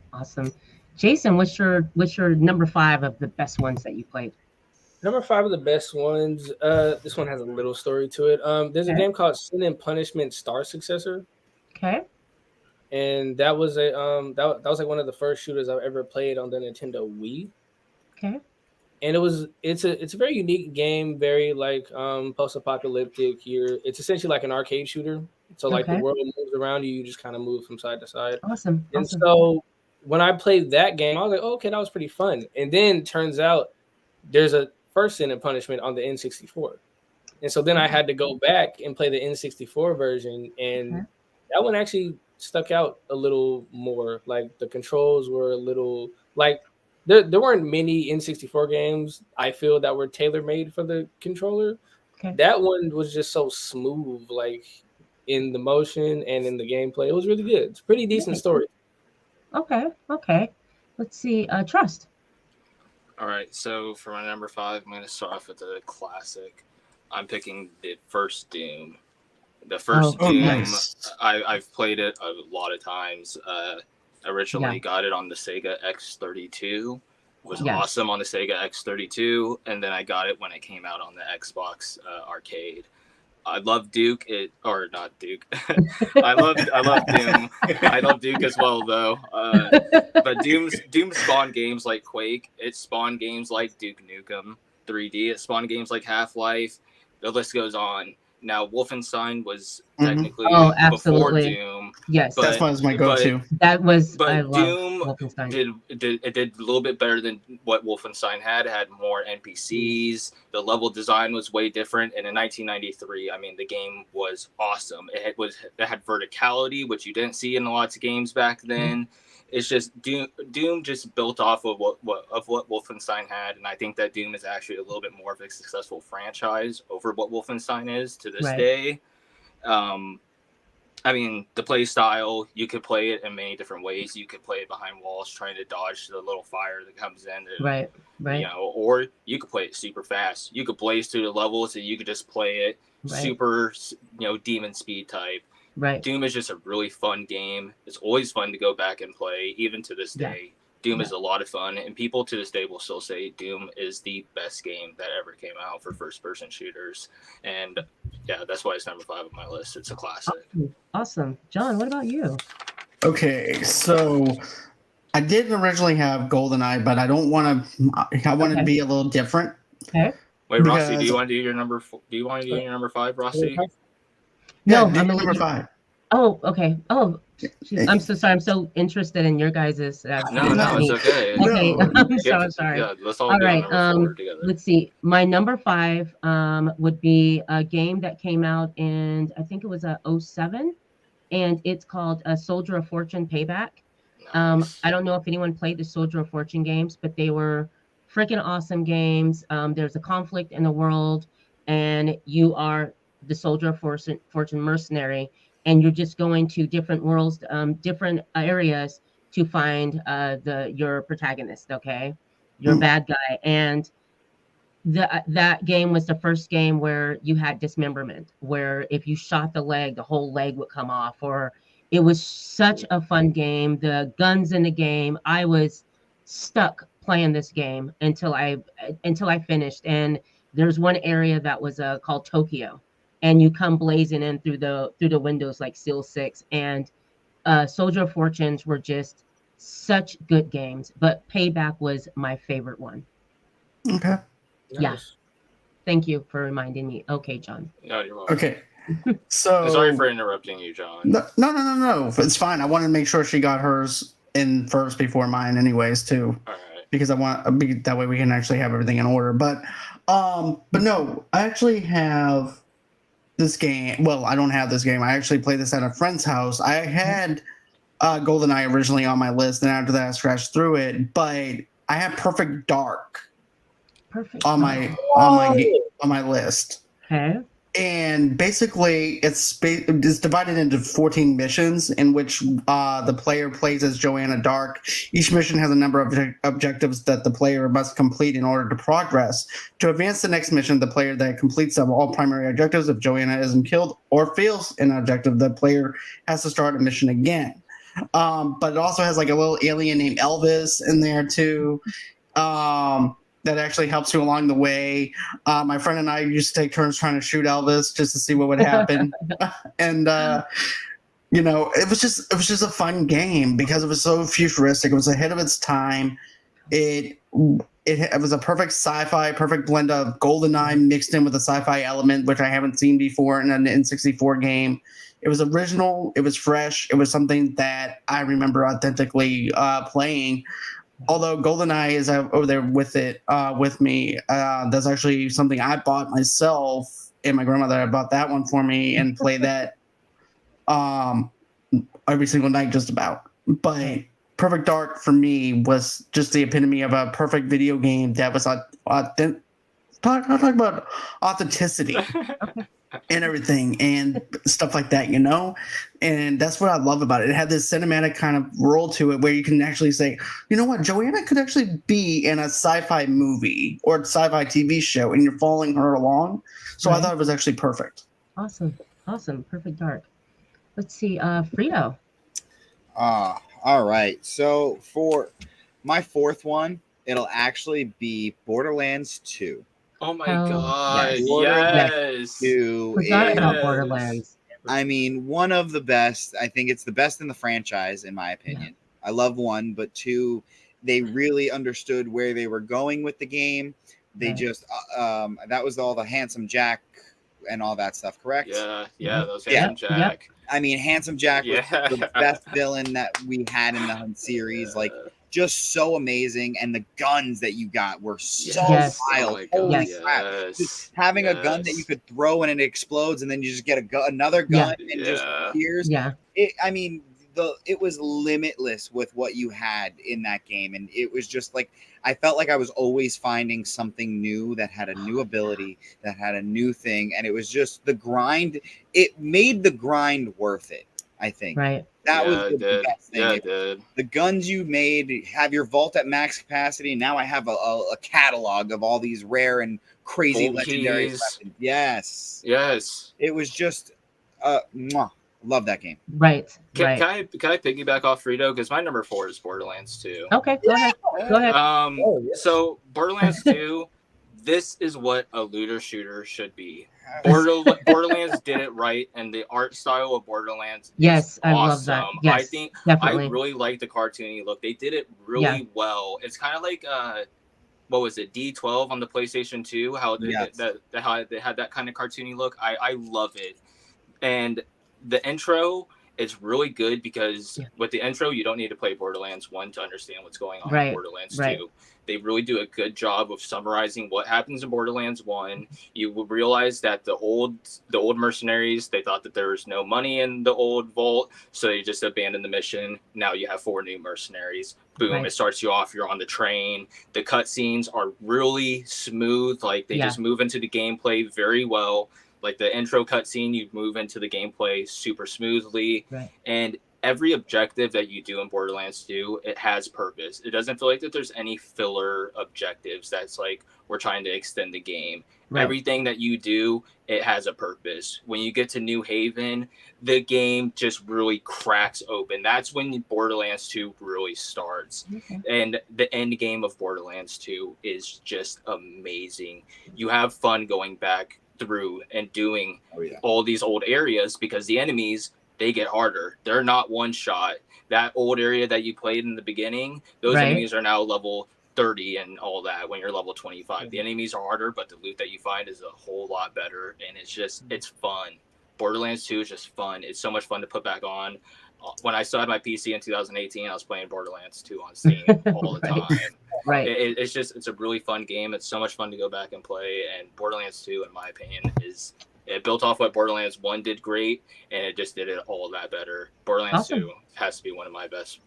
Jason, what's your number 5 of the best ones that you played? Number 5 of the best ones. This one has a little story to it. There's a game called Sin and Punishment Star Successor. Okay. And that was that was like one of the first shooters I've ever played on the Nintendo Wii. Okay. And it's a very unique game, very like post-apocalyptic here. It's essentially like an arcade shooter. So like the world moves around you, you just kind of move from side to side. Awesome. And so when I played that game, I was like, oh, okay, that was pretty fun. And then turns out there's a first Sin and Punishment on the N64. And so then I had to go back and play the N64 version, and that one actually stuck out a little more. Like the controls were a little like there weren't many N64 games I feel that were tailor-made for the controller. That one was just so smooth, like in the motion and in the gameplay. It was really good. It's a pretty decent story. Okay. Let's see, Trust. All right, so for my number 5, I'm going to start off with the classic. I'm picking the first Doom. The first Doom, nice. I've played it a lot of times. Originally got it on the Sega X32. Was awesome on the Sega X32, and then I got it when it came out on the Xbox arcade. I love Duke. Not Duke. I love Doom. I love Duke as well, though. But Doom spawned games like Quake. It spawned games like Duke Nukem 3D. It spawned games like Half-Life. The list goes on. Now, Wolfenstein was technically before Doom. Yes, that's why it was my go-to. But Doom did a little bit better than what Wolfenstein had. It had more NPCs. The level design was way different. And in 1993, I mean, the game was awesome. It had verticality, which you didn't see in lots of games back then. It's just Doom just built off of what Wolfenstein had, and I think that Doom is actually a little bit more of a successful franchise over what Wolfenstein is to this day. I mean, the play style, you could play it in many different ways. You could play it behind walls, trying to dodge the little fire that comes in. Right. You know, or you could play it super fast. You could blaze through the levels, and you could just play it super, demon speed type. Right. Doom is just a really fun game. It's always fun to go back and play, even to this day. Doom is a lot of fun, and people to this day will still say Doom is the best game that ever came out for first-person shooters. And yeah, that's why it's number 5 on my list. It's a classic. Awesome. John, what about you? Okay, so I did originally have GoldenEye, but I don't want to. I want it to be a little different. Okay. Wait, Rossi, do Because- you want to do your number? Do you want to do your number 5, Rossi? Yeah, No, do I'm your gonna number leave- 5. Oh, okay. Oh, geez, I'm so sorry. I'm so interested in your guys's. No, it's okay. Okay, No. I'm so sorry. Yeah, let's all All be right. on number 4 together. Let's see. My number 5 would be a game that came out in, I think it was 07, and it's called Soldier of Fortune Payback. Nice. I don't know if anyone played the Soldier of Fortune games, but they were freaking awesome games. There's a conflict in the world, and you are the Soldier of Fortune mercenary, and you're just going to different worlds, different areas to find your protagonist. Okay, your bad guy, and that game was the first game where you had dismemberment, where if you shot the leg, the whole leg would come off. Or it was such a fun game. The guns in the game, I was stuck playing this game until I finished. And there's one area that was called Tokyo, and you come blazing in through the windows like Seal 6. And Soldier of Fortunes were just such good games, but Payback was my favorite one. Okay. Yeah. Thank you for reminding me. Okay, John. No, you're welcome. Okay. So Sorry for interrupting you, John. No. It's fine. I wanted to make sure she got hers in first before mine, anyways, too. All right. Because I want that way we can actually have everything in order. But no, I actually have this game. Well, I don't have this game. I actually played this at a friend's house. I had GoldenEye originally on my list, and after that I scratched through it. But I have Perfect Dark. Perfect. on my list. Okay. And basically, it's divided into 14 missions in which the player plays as Joanna Dark. Each mission has a number of objectives that the player must complete in order to progress. To advance the next mission, the player that completes all primary objectives, if Joanna isn't killed or fails an objective, the player has to start a mission again. But it also has like a little alien named Elvis in there too. That actually helps you along the way. My friend and I used to take turns trying to shoot Elvis just to see what would happen. And it was just a fun game because it was so futuristic. It was ahead of its time. It was a perfect sci-fi, perfect blend of GoldenEye mixed in with a sci-fi element, which I haven't seen before in an N64 game. It was original. It was fresh. It was something that I remember authentically playing. Although GoldenEye is over there with me, that's actually something I bought myself, and my grandmother bought that one for me and play that every single night just about. But Perfect Dark for me was just the epitome of a perfect video game that was talk about authenticity. And everything and stuff like that, and that's what I love about it. It had this cinematic kind of world to it where you can actually say, you know what, Joanna could actually be in a sci-fi movie or sci-fi TV show, and you're following her along. So right. I thought it was actually perfect. Awesome. Perfect Dark. Let's see, Frito. All right. So for my fourth one, it'll actually be Borderlands 2. Oh my god! Yes. Forgot about Borderlands. I mean, one of the best. I think it's the best in the franchise, in my opinion. Yeah. I love 1, but 2, they really understood where they were going with the game. They just that was all the Handsome Jack and all that stuff, correct? Yeah, those Handsome Jack. Yep. I mean, Handsome Jack was the best villain that we had in the series. Like, just so amazing, and the guns that you got were so wild. Holy crap! Just having a gun that you could throw and it explodes, and then you just get another gun and just appears. Yeah. It was limitless with what you had in that game, and it was just like I felt like I was always finding something new that had a new ability, that had a new thing, and it was just the grind. It made the grind worth it, I think. Right. That was the best thing. Yeah, it did. The guns you made, have your vault at max capacity. Now I have a catalog of all these rare and crazy legendary weapons. Yes. Yes. It was just Love that game. Right. Can Right. I piggyback off Frito? Because my number 4 is Borderlands 2. Okay. Go ahead. Go ahead. Oh, yes. So Borderlands 2, this is what a looter shooter should be. Borderlands did it right, and the art style of Borderlands Yes, is I awesome. love that. Yes, I think definitely. I really like the cartoony look. They did it really well. It's kind of like what was it, D12 on the PlayStation 2? How how they had that kind of cartoony look. I love it. And the intro is really good because with the intro, you don't need to play Borderlands 1 to understand what's going on in Borderlands 2. They really do a good job of summarizing what happens in Borderlands 1. You will realize that the old mercenaries, they thought that there was no money in the old vault, so they just abandoned the mission. Now you have 4 new mercenaries. Boom, it starts you off, you're on the train. The cutscenes are really smooth. Like, they just move into the gameplay very well. Like the intro cutscene, you move into the gameplay super smoothly. And every objective that you do in Borderlands 2, it has purpose. It doesn't feel like that there's any filler objectives that's like, we're trying to extend the game. Everything that you do, it has a purpose. When you get to New Haven, the game just really cracks open. That's when Borderlands 2 really starts. And the end game of Borderlands 2 is just amazing. You have fun going back through and doing all these old areas because the enemies, they get harder. They're not one shot. That old area that you played in the beginning, those enemies are now level 30 and all that when you're level 25. The enemies are harder, but the loot that you find is a whole lot better, and it's fun. Borderlands 2 is just fun. It's so much fun to put back on. When I still had my PC in 2018, I was playing Borderlands 2 on Steam all the time. It's a really fun game. It's so much fun to go back and play. And Borderlands 2, in my opinion, it built off what Borderlands 1 did great, and it just did it all that better. Borderlands 2 has to be one of my best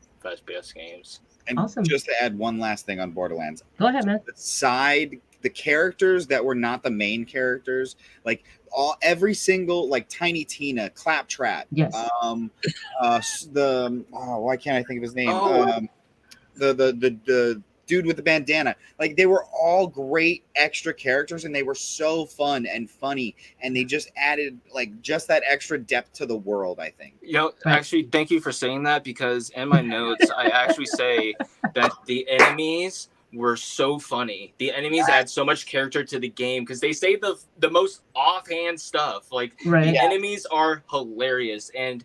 games. And just to add one last thing on Borderlands. Go ahead, man. The characters that were not the main characters, like every single, like Tiny Tina, Claptrap, why can't I think of his name? The dude with the bandana, like they were all great extra characters, and they were so fun and funny, and they just added like just that extra depth to the world, I think. Actually, thank you for saying that, because in my notes I actually say that the enemies were so funny. The enemies add so much character to the game because they say the most offhand stuff. Like the enemies are hilarious, and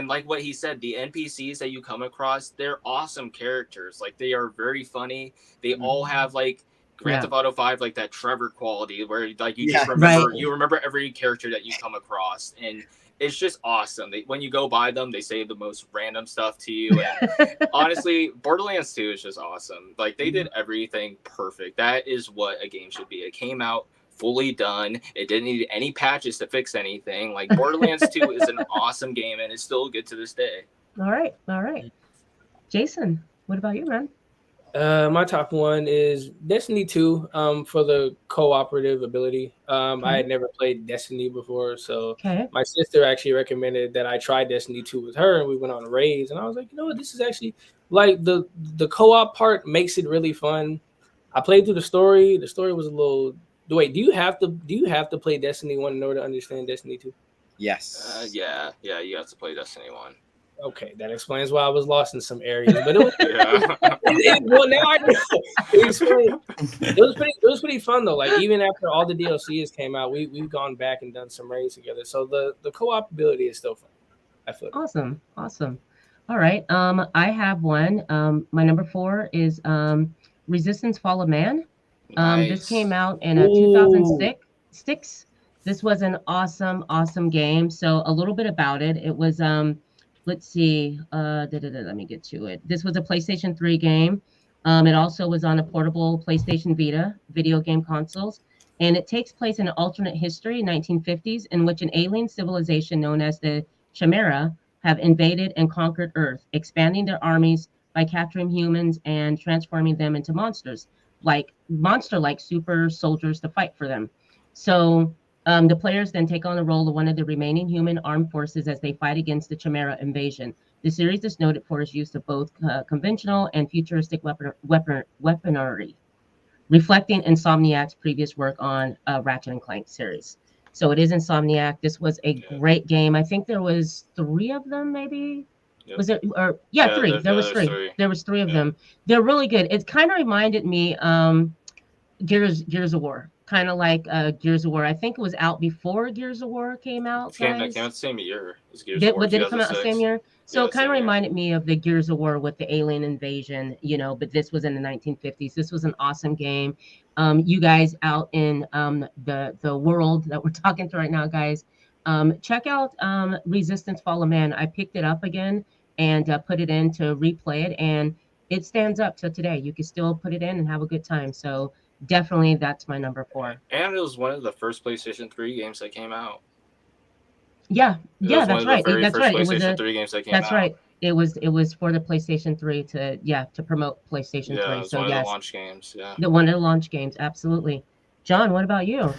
like what he said, the NPCs that you come across, they're awesome characters. Like they are very funny. They all have like Grand Theft Auto 5, like that Trevor quality where like you just remember you remember every character that you come across, and it's just awesome. When you go by them, they say the most random stuff to you. And honestly, Borderlands 2 is just awesome. Like they did everything perfect. That is what a game should be. It came out fully done. It didn't need any patches to fix anything. Like Borderlands 2 is an awesome game, and it's still good to this day. All right. Jason, what about you, man? My top one is Destiny 2 for the cooperative ability. I had never played Destiny before, so my sister actually recommended that I try Destiny 2 with her, and we went on raids, and I was like, you know what, this is actually like the co-op part makes it really fun. I played through the story. The story was a little. Wait, do you have to play Destiny 1 in order to understand Destiny 2? Yes. Yeah, you have to play Destiny 1. Okay, that explains why I was lost in some areas. But it was well, now I know. It was pretty fun though. Like even after all the DLCs came out, we've gone back and done some raids together. So the co-op ability is still fun, I feel. Awesome. All right. I have one. My number 4 is Resistance: Fall of Man. This came out in 2006. This was an awesome game. So a little bit about it. It was let's see. Let me get to it. This was a PlayStation 3 game. It also was on a portable PlayStation Vita video game consoles, and it takes place in an alternate history, 1950s, in which an alien civilization known as the Chimera have invaded and conquered Earth, expanding their armies by capturing humans and transforming them into monsters, like super soldiers to fight for them. So the players then take on the role of one of the remaining human armed forces as they fight against the Chimera invasion. The series is noted for its use of both conventional and futuristic weaponry, reflecting Insomniac's previous work on Ratchet and Clank series. So it is Insomniac. This was a Yeah. great game. I think there was 3 of them, maybe. Yep. Was there? Or yeah, 3. There was 3. There was 3 of them. They're really good. It kind of reminded me Gears of War, kind of like Gears of War. I think it was out before Gears of War came out, Came guys. out the same year as Gears of War. But did it come out the same year? So Yeah, it kind same of year. reminded me of the Gears of War with the alien invasion, you know, but this was in the 1950s. This was an awesome game. You guys out in the world that we're talking to right now, guys, check out Resistance Fall of Man. I picked it up again and put it in to replay it, and it stands up to today. You can still put it in and have a good time. So definitely that's my number 4. And it was one of the first PlayStation 3 games that came out. Yeah, It yeah, was that's one right. of the very That's first right. It was PlayStation 3 games that came that's out. right. It was for the PlayStation 3 to promote PlayStation 3. Yeah, it was So one of the yes, launch games. Yeah. one of the launch games. Absolutely. John, what about you?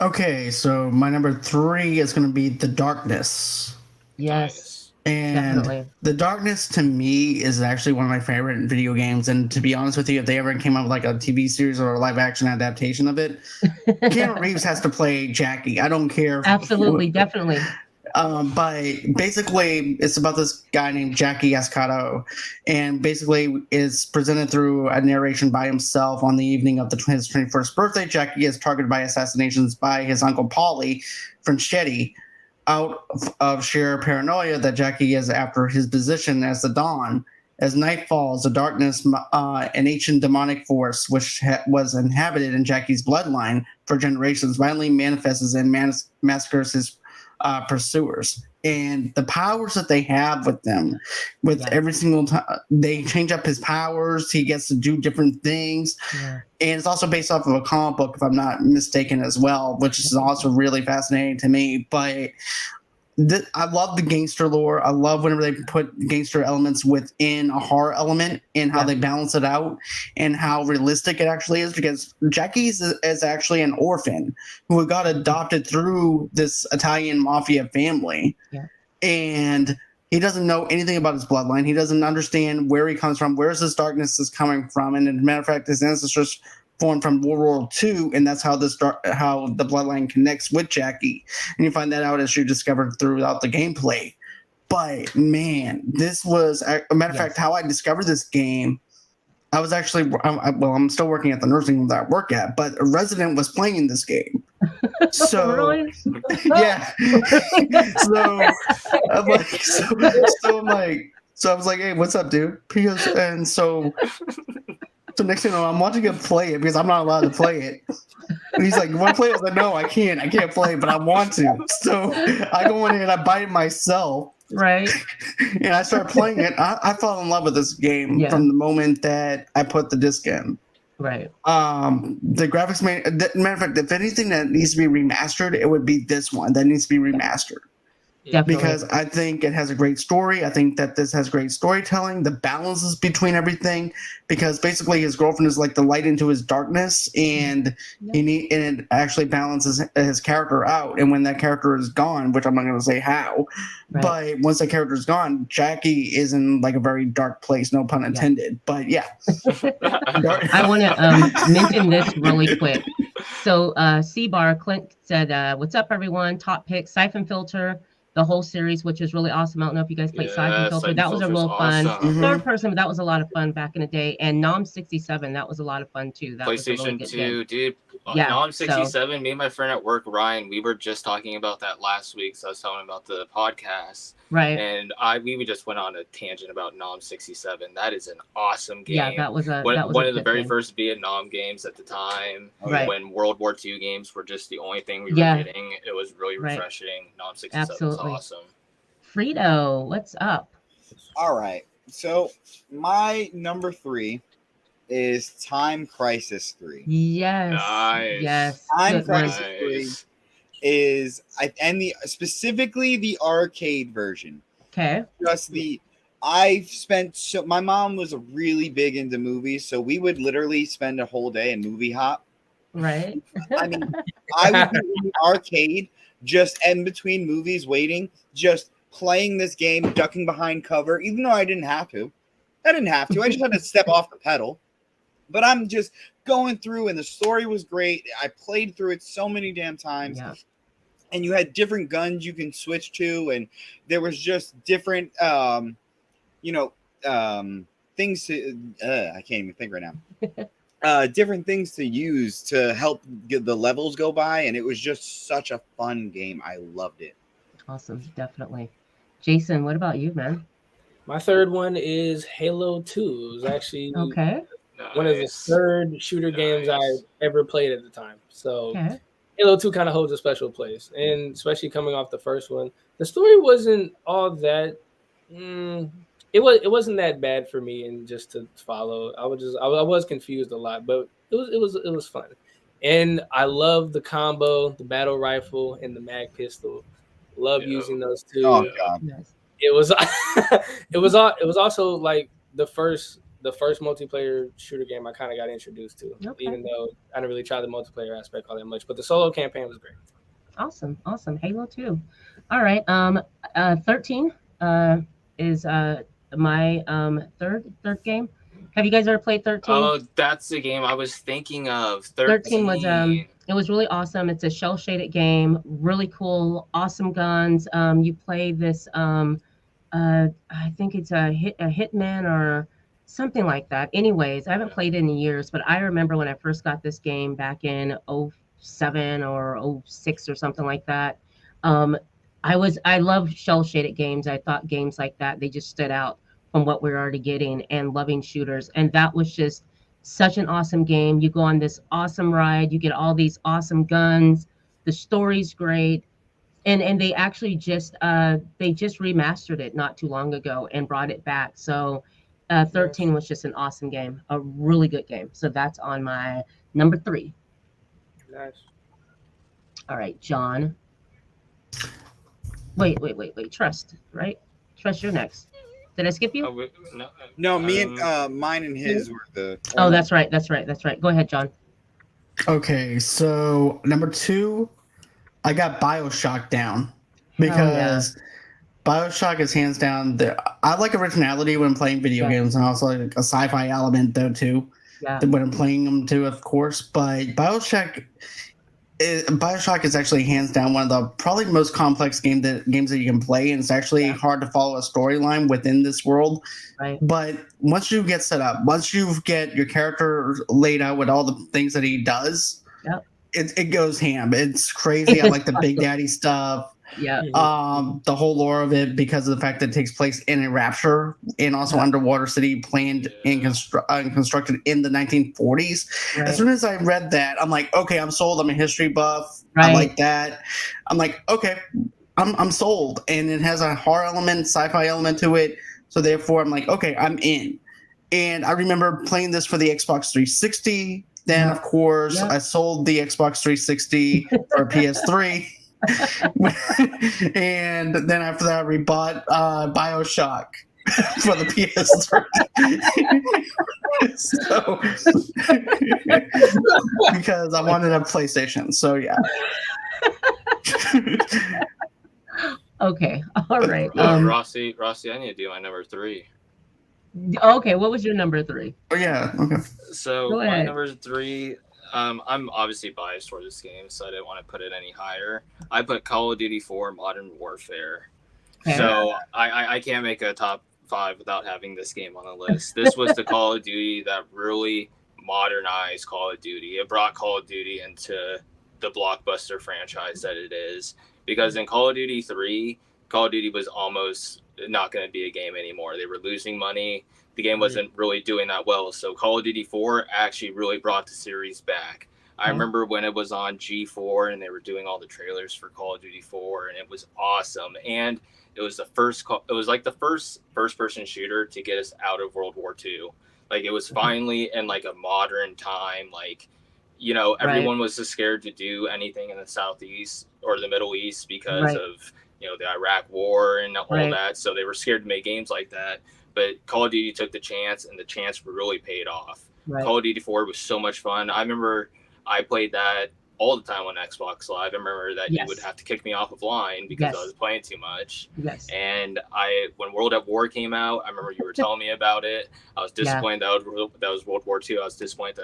Okay, so my number 3 is going to be The Darkness. Yes, Nice. And definitely. The Darkness to me is actually one of my favorite video games. And to be honest with you, if they ever came up with like a TV series or a live action adaptation of it, Keanu Reeves has to play Jackie. I don't care. Absolutely, definitely. But basically, it's about this guy named Jackie Escato, and basically is presented through a narration by himself on the evening of his 21st birthday. Jackie is targeted by assassinations by his uncle Paulie Franchetti. Out of sheer paranoia that Jackie is after his position as the Dawn. As night falls, the darkness, an ancient demonic force which was inhabited in Jackie's bloodline for generations, violently manifests and massacres his pursuers. And the powers that they have with them, with every single time, they change up his powers. He gets to do different things. Yeah. And it's also based off of a comic book, if I'm not mistaken, as well, which is also really fascinating to me. But I love the gangster lore. I love whenever they put gangster elements within a horror element and how they balance it out and how realistic it actually is, because Jackie is actually an orphan who got adopted through this Italian mafia family. Yeah. And he doesn't know anything about his bloodline. He doesn't understand where he comes from, where this darkness is coming from. And as a matter of fact, his ancestors formed from World War II, and that's how how the bloodline connects with Jackie. And you find that out as you discover throughout the gameplay. But man, this was a matter of fact how I discovered this game. I was actually I'm still working at the nursing home that I work at, but a resident was playing this game. So Really? yeah. so I was like, hey, what's up, dude? And so next thing you know, I'm watching him play it because I'm not allowed to play it. And he's like, you want to play it? I was like, no, I can't play it, but I want to. So I go in here and I buy it myself. Right. And I start playing it. I fell in love with this game from the moment that I put the disc in. Right. The graphics, matter of fact, if anything that needs to be remastered, it would be this one that needs to be remastered. Definitely. Because I think it has a great story. I think that this has great storytelling. The balances between everything, because basically his girlfriend is like the light into his darkness, and and it actually balances his character out. And when that character is gone, which I'm not going to say how, but once that character is gone, Jackie is in like a very dark place. No pun intended. But yeah, I want to mention this really quick. So C-Bar Clint said, "What's up, everyone? Top pick, Siphon Filter." The whole series, which is really awesome. I don't know if you guys played Siphon Filter. That was a real fun third person, but that was a lot of fun back in the day. And Nom 67, that was a lot of fun too. That was a really good 2, game. dude. Nom 67. Me and my friend at work, Ryan, we were just talking about that last week. So I was telling him about the podcast, right? And we just went on a tangent about Nom 67. That is an awesome game. Yeah, that was one of the very first Vietnam games at the time. Right. When World War II games were just the only thing we were getting, it was really refreshing. Nom 67 was awesome. Frito, what's up? All right. So my number 3 is Time Crisis 3. Yes. Nice. Yes. Time Crisis 3 is specifically the arcade version. Okay. Just my mom was really big into movies, so we would literally spend a whole day in movie hop. Right. I mean, I would be in the arcade just in between movies waiting, just playing this game, ducking behind cover, even though I didn't have to. I just had to step off the pedal. But I'm just going through, and the story was great. I played through it so many damn times. Yeah. and you had different guns you can switch to, and there was just different, things to. I can't even think right now. Different things to use to help get the levels go by, and it was just such a fun game. I loved it. Awesome, definitely. Jason, what about you, man? My third one is Halo 2. It was actually Okay. one of the third shooter games I ever played at the time. So Okay. Halo 2 kind of holds a special place, and especially coming off the first one, the story wasn't all that. It wasn't that bad for me, and just to follow, I was confused a lot, but it was fun, and I love the combo, the battle rifle and the mag pistol. Love using those two. Oh god. Yes. It was it was also like the first multiplayer shooter game I kind of got introduced to, Okay. even though I didn't really try the multiplayer aspect all that much. But the solo campaign was great. Awesome. Halo 2. All right. 13 is my third game. Have you guys ever played 13? Oh, that's the game I was thinking of. 13 was it was really awesome. It's a shell shaded game, really cool, awesome guns. You play this I think it's a hitman or something like that. Anyways, I haven't played it in years, but I remember when I first got this game back in 07 or 06 or something like that. I love shell shaded games. I thought games like that, they just stood out from what we're already getting, and loving shooters. And that was just such an awesome game. You go on this awesome ride, you get all these awesome guns. The story's great. And they actually just remastered it not too long ago and brought it back. So 13 was just an awesome game, a really good game. So that's on my number 3. Nice. All right, John. Wait. Trust, right? Trust, you're next. Did I skip you? No, me and mine and his were the. Oh, that's right. Go ahead, John. Okay, so number 2, I got BioShock down because BioShock is hands down. I like originality when playing video games, and also like a sci-fi element though too. Yeah. When I'm playing them too, of course. But BioShock is actually hands down one of the probably most complex games that you can play, and it's actually hard to follow a storyline within this world. Right. But once you get set up, once you get your character laid out with all the things that he does, it goes ham. It's crazy. I like the Big Daddy stuff. Yeah. The whole lore of it, because of the fact that it takes place in a rapture and also underwater city planned and constructed in the 1940s. Right. As soon as I read that, I'm like, okay, I'm sold. I'm a history buff. I like that. I'm like, okay, I'm sold. And it has a horror element, sci-fi element to it. So therefore, I'm like, okay, I'm in. And I remember playing this for the Xbox 360. Then, of course, I sold the Xbox 360 for PS3. And then after that, we bought BioShock for the PS3. So, because I wanted a PlayStation. So, yeah. Okay. All right. Rossie, I need to do my number 3. Okay, what was your number 3? Oh yeah, okay. So my number 3, I'm obviously biased toward this game, so I didn't want to put it any higher. I put Call of Duty 4 Modern Warfare. Okay. So I can't make a top 5 without having this game on the list. This was the Call of Duty that really modernized Call of Duty. It brought Call of Duty into the blockbuster franchise that it is. Because in Call of Duty 3, Call of Duty was almost not going to be a game anymore. They were losing money. The game wasn't really doing that well. So Call of Duty 4 actually really brought the series back. I remember when it was on G4 and they were doing all the trailers for Call of Duty 4, and it was awesome. And it was the first first-person shooter to get us out of World War II. Like, it was finally in like a modern time. Like, you know, everyone was just scared to do anything in the Southeast or the Middle East because of, you know, the Iraq War and all that. So they were scared to make games like that. But Call of Duty took the chance, and the chance really paid off. Call of Duty 4 was so much fun. I remember I played that all the time on Xbox Live. I remember that he would have to kick me off of line because I was playing too much. Yes. And when World at War came out, I remember you were telling me about it. I was disappointed that was World War II. I was disappointed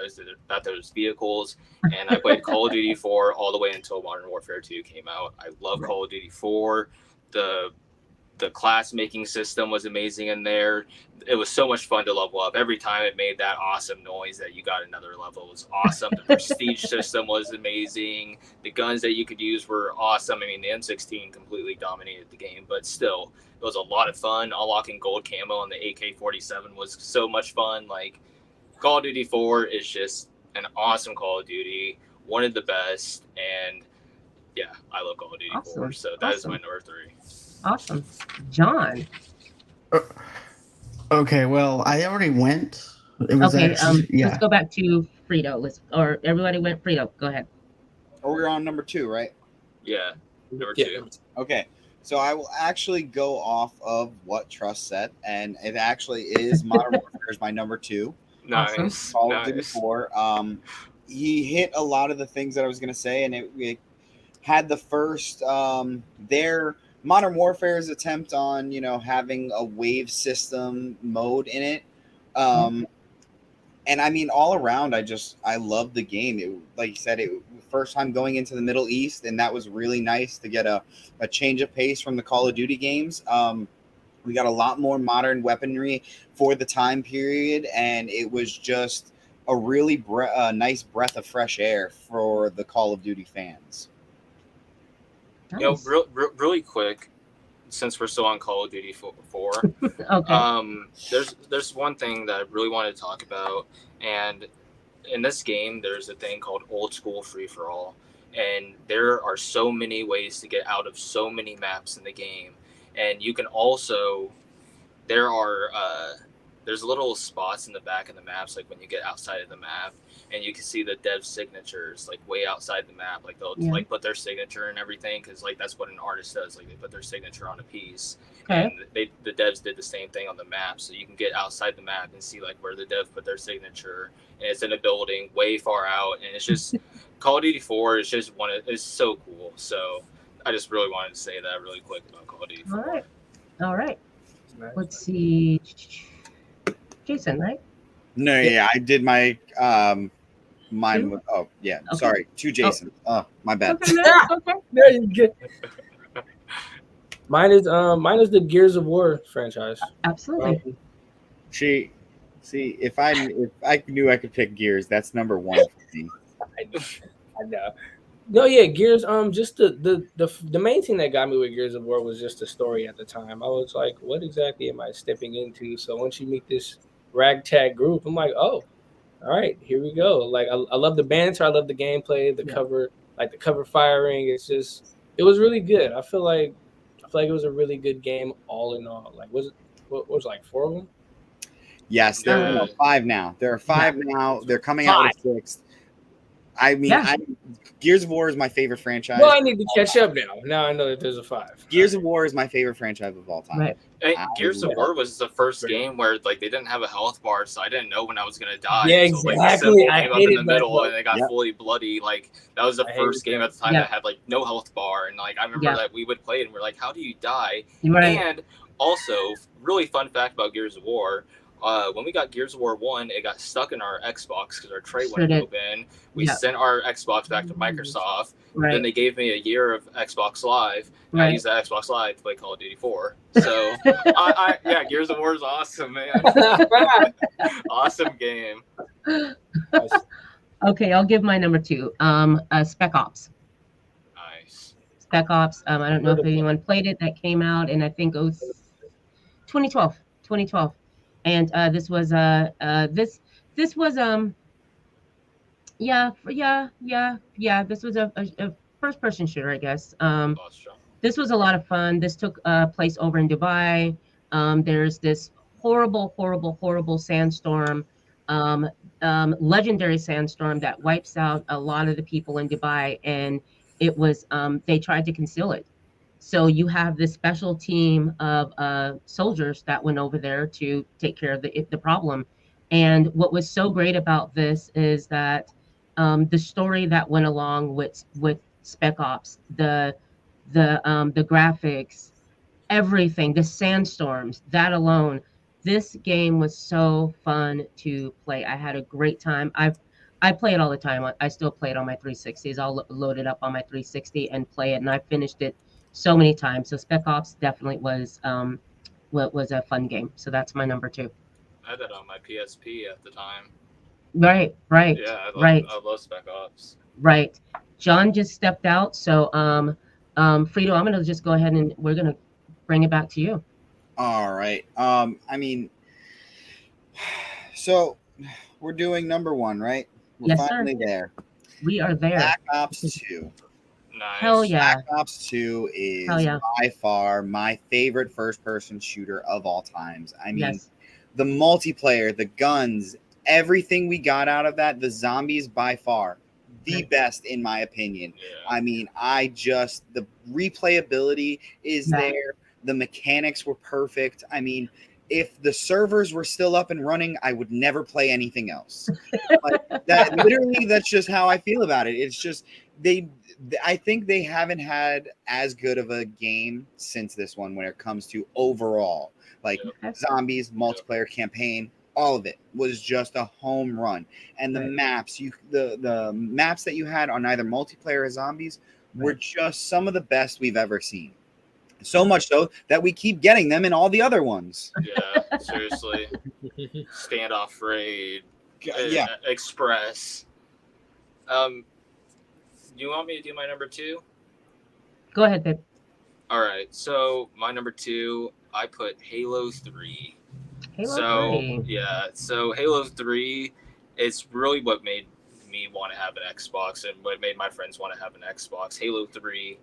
that those vehicles. And I played Call of Duty 4 all the way until Modern Warfare 2 came out. I love Call of Duty 4. The class making system was amazing in there. It was so much fun to level up. Every time it made that awesome noise that you got another level. It was awesome. The prestige system was amazing. The guns that you could use were awesome. I mean, the M16 completely dominated the game, but still, it was a lot of fun. Unlocking gold camo on the AK-47 was so much fun. Like, Call of Duty 4 is just an awesome Call of Duty, one of the best, and yeah, I love Call of Duty 4, so that is my number 3. Awesome. John. Okay, well, I already went. It was let's go back to Frito. Or everybody went Frito. Go ahead. Oh, we're on number 2, right? Yeah, number 2. Okay, so I will actually go off of what Trust said, and it actually is Modern Warfare is my number 2. Nice. Call of Duty 4. He hit a lot of the things that I was going to say, and it had the first their Modern Warfare's attempt on, having a wave system mode in it. And I mean, all around, I love the game. It, like you said, first time going into the Middle East, and that was really nice to get a change of pace from the Call of Duty games. We got a lot more modern weaponry for the time period, and it was just a really nice breath of fresh air for the Call of Duty fans. Nice. Really quick, since we're still on Call of Duty 4, okay. There's one thing that I really wanted to talk about, and in this game, there's a thing called old school free for all, and there are so many ways to get out of so many maps in the game, and you can also there's little spots in the back of the maps, like when you get outside of the map, and you can see the dev signatures, like way outside the map. Like they'll like put their signature and everything, because like that's what an artist does. Like they put their signature on a piece, and the devs did the same thing on the map. So you can get outside the map and see like where the dev put their signature, and it's in a building way far out, and it's just Call of Duty 4 is just it's so cool. So I just really wanted to say that really quick about Call of Duty 4. All right. Let's see. Jason, right? No, yeah, I did my mine. Oh, yeah. Okay. Sorry, 2 Jason. Oh, my bad. Okay. There you go. Mine is the Gears of War franchise. Absolutely. See, if I knew I could pick Gears, that's number 1 for me. I know. No, yeah, Gears. Just the main thing that got me with Gears of War was just the story at the time. I was like, what exactly am I stepping into? So once you meet this ragtag group, I'm like, oh, all right, here we go. Like I love the banter, I love the gameplay, the cover, like the cover firing. It was really good. I feel like it was a really good game all in all. Like what was like 4 of them? Yes, there are 5 now. There are 5 now. They're coming out with 6th. I mean, Gears of War is my favorite franchise. Well, I need to catch up now. Now I know that there's a 5. Gears of War is my favorite franchise of all time. Right. Gears of War was the first game where like they didn't have a health bar, so I didn't know when I was gonna die. Yeah, so, exactly. Like, I came up in the middle and it got fully bloody. Like that was the first game at the time that had like no health bar, and like I remember that we would play it and we're like, how do you die? Right. And also, really fun fact about Gears of War. When we got Gears of War 1, it got stuck in our Xbox because our tray wouldn't open. We sent our Xbox back to Microsoft. Then they gave me a year of Xbox Live. And I used that Xbox Live to play Call of Duty 4. So, Gears of War is awesome, man. Awesome game. Okay, I'll give my number 2. Spec Ops. Nice. Spec Ops. I don't know if anyone played it. That came out, and I think it was 2012. And this was this was this was a first person shooter, I guess. This was a lot of fun. This took place over in Dubai. There's this horrible sandstorm, legendary sandstorm that wipes out a lot of the people in Dubai, and it was they tried to conceal it. So you have this special team of soldiers that went over there to take care of the problem. And what was so great about this is that the story that went along with Spec Ops, the graphics, everything, the sandstorms, that alone. This game was so fun to play. I had a great time. I play it all the time. I still play it on my 360s. I'll load it up on my 360 and play it, and I finished it so many times. So Spec Ops definitely was a fun game. So that's my number two. I had that on my PSP at the time. Right, right, Yeah, right, I love Spec Ops. right. John just stepped out, so Frito, I'm gonna just go ahead and we're gonna bring it back to you. All right. I mean, so we're doing number one, right? We're Yes, sir. finally there. We are there. Black Ops 2. Hell Nice. yeah. Black Ops 2 Hell is yeah. by far my favorite first-person shooter of all times. I mean, Yes. the multiplayer, the guns, everything we got out of that, the zombies by far the Right. best in my opinion. Yeah. I mean, the replayability is Yeah. there. The mechanics were perfect. I mean, if the servers were still up and running, I would never play anything else. Like that, literally, that's just how I feel about it. It's just they. I think they haven't had as good of a game since this one when it comes to overall, like Yep. zombies, multiplayer campaign. All of it was just a home run, and the Right. maps the maps that you had on either multiplayer or zombies were Right. just some of the best we've ever seen. So much so that we keep getting them in all the other ones. Yeah, seriously. Standoff raid, Yeah, express. You want me to do my number two? Go ahead, babe. All right. So my number two, I put Halo 3. Halo So 3. yeah, so Halo 3, it's really what made me want to have an Xbox and what made my friends want to have an Xbox. Halo 3,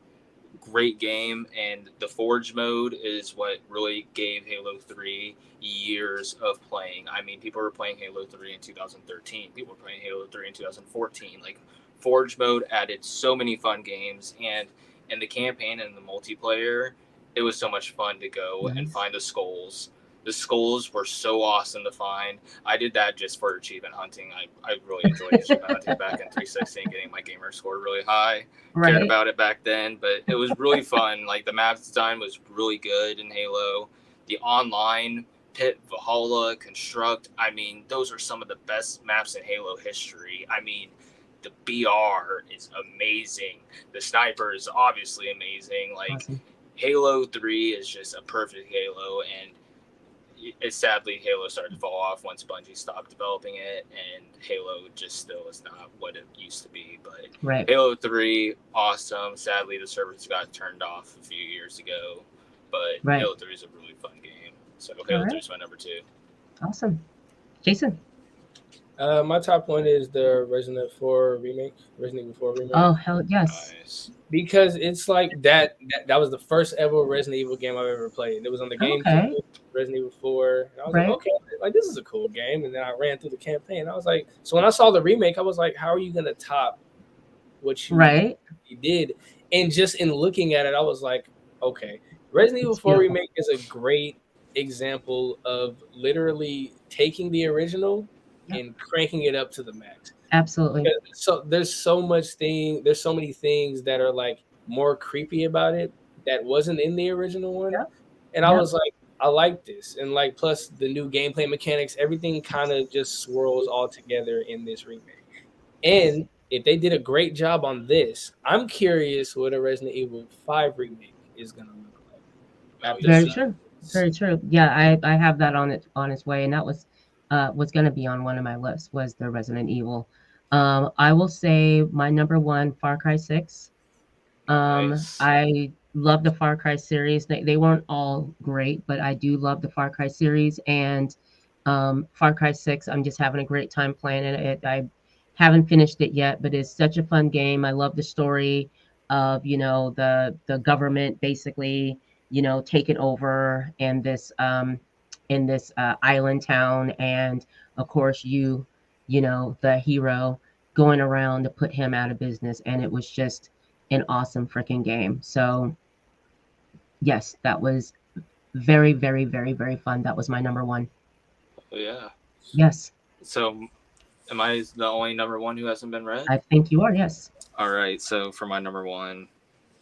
great game, and the Forge mode is what really gave Halo 3 years of playing. I mean, people were playing Halo 3 in 2013. People were playing Halo 3 in 2014. Like, Forge mode added so many fun games, and in the campaign and the multiplayer, it was so much fun to go and Yes. find the skulls. The skulls were so awesome to find. I did that just for achievement hunting. I really enjoyed achievement hunting back in 360 and getting my gamer score really high. Cared Right. about it back then, but it was really fun. Like, the map design was really good in Halo. The online, Pit, Valhalla, Construct, I mean, those are some of the best maps in Halo history. I mean, the BR is amazing. The sniper is obviously amazing. Like, Awesome. Halo 3 is just a perfect Halo, and it sadly Halo started to fall off once Bungie stopped developing it, and Halo just still is not what it used to be. But Right. Halo 3, awesome. Sadly, the servers got turned off a few years ago, but Right. Halo 3 is a really fun game. So Halo 3 is my number two. Awesome. Jason. My top one is the Resident Evil 4 remake. Oh, hell yes. Nice. Because it's like that was the first ever Resident Evil game I've ever played. It was on the GameCube, Okay. Resident Evil 4. And I was Right. like, okay, like this is a cool game. And then I ran through the campaign. I was like, so when I saw the remake, I was like, how are you gonna top what you Right. did? And just in looking at it, I was like, okay, Resident Evil It's 4 beautiful. remake is a great example of literally taking the original Yep. and cranking it up to the max. Absolutely. So there's so many things that are like more creepy about it that wasn't in the original one. Yep. And I Yep. was like, I like this. And like plus the new gameplay mechanics, everything kind of just swirls all together in this remake. And if they did a great job on this, I'm curious what a Resident Evil 5 remake is gonna look like. After Very seeing true. this. Very true. Yeah, I have that on its way, and that was going to be on one of my lists was the Resident Evil. I will say my number one, Far Cry 6. Nice. I love the Far Cry series. They weren't all great, but I do love the Far Cry series, and Far Cry 6. I'm just having a great time playing it. I haven't finished it yet, but it's such a fun game. I love the story of the government basically taking over in this island town, and of course the hero going around to put him out of business, and it was just an awesome freaking game. So yes, that was very, very, very, very fun. That was my number one. Yeah. Yes. So Am I the only number one who hasn't been read? I think you are, yes. All right. So for my number one,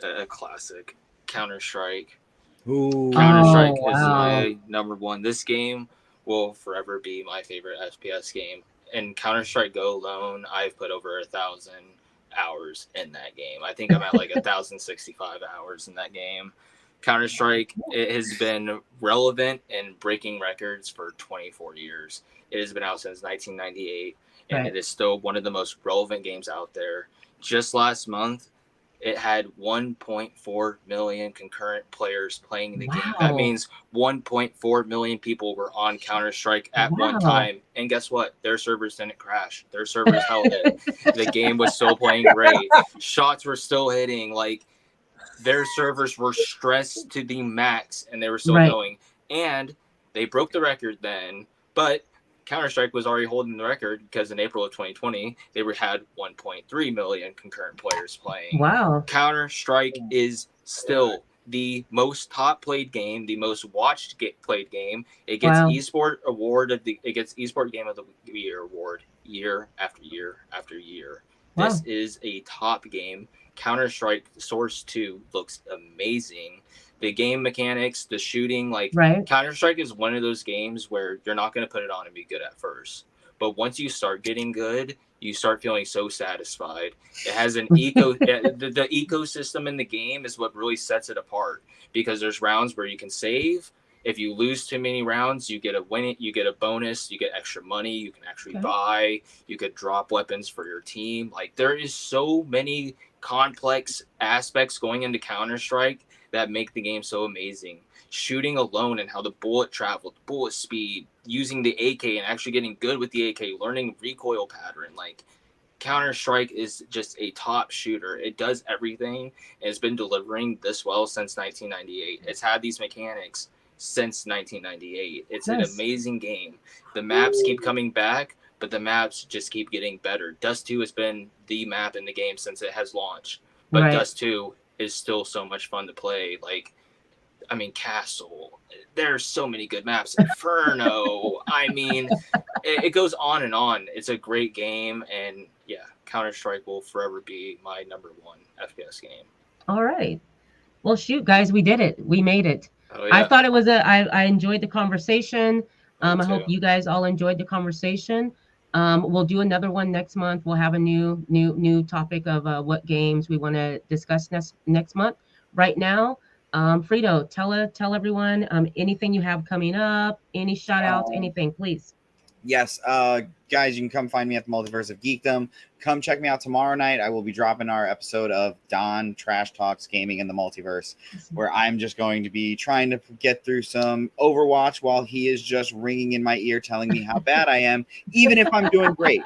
a classic, Counter-Strike. Ooh. Counter-Strike Oh, is wow. my number one. This game will forever be my favorite FPS game. In Counter-Strike Go alone, I've put over 1,000 hours in that game. I think I'm at like 1,065 hours in that game. Counter-Strike, it has been relevant and breaking records for 24 years. It has been out since 1998, and Right. it is still one of the most relevant games out there. Just last month, it had 1.4 million concurrent players playing the game. That Wow. means 1.4 million people were on Counter-Strike at one Wow. time. And guess what? Their servers didn't crash. Their servers held it. The game was still playing great. Shots were still hitting. Like, their servers were stressed to the max, and they were still Right. going. And they broke the record then, but Counter-Strike was already holding the record because in April of 2020, they had 1.3 million concurrent players playing. Wow. Counter-Strike is still the most top played game, the most watched played game. It gets Wow. it gets esport game of the year award year after year after year. Wow. This is a top game. Counter-Strike Source 2 looks amazing. The game mechanics, the shooting, like Right. Counter-Strike is one of those games where you're not going to put it on and be good at first. But once you start getting good, you start feeling so satisfied. It has an the ecosystem in the game is what really sets it apart, because there's rounds where you can save. If you lose too many rounds, you get a win. You get a bonus. You get extra money. You can actually buy. You could drop weapons for your team. Like, there is so many complex aspects going into Counter-Strike that make the game so amazing. Shooting alone and how the bullet traveled, bullet speed, using the AK and actually getting good with the AK, learning recoil pattern. Like, Counter-Strike is just a top shooter. It does everything, and it's been delivering this well since 1998. It's had these mechanics since 1998. It's an amazing game. The maps keep coming back, but the maps just keep getting better. Dust 2 has been the map in the game since it has launched, but Dust 2 is still so much fun to play. Like, I mean, Castle, there's so many good maps. Inferno, I mean, it goes on and on. It's a great game, and yeah, Counter-Strike will forever be my number one FPS game. All right. Well, shoot, guys, we did it. We made it. Oh, yeah. I thought it was I enjoyed the conversation. I hope too. you guys all enjoyed the conversation. We'll do another one next month. We'll have a new topic of what games we want to discuss next month. Right now, Frito, tell everyone anything you have coming up, any shout outs, anything, please. Yes, guys, you can come find me at the Multiverse of Geekdom. Come check me out tomorrow night. I will be dropping our episode of Don Trash Talks Gaming in the Multiverse, where I'm just going to be trying to get through some Overwatch while he is just ringing in my ear telling me how bad I am, even if I'm doing great.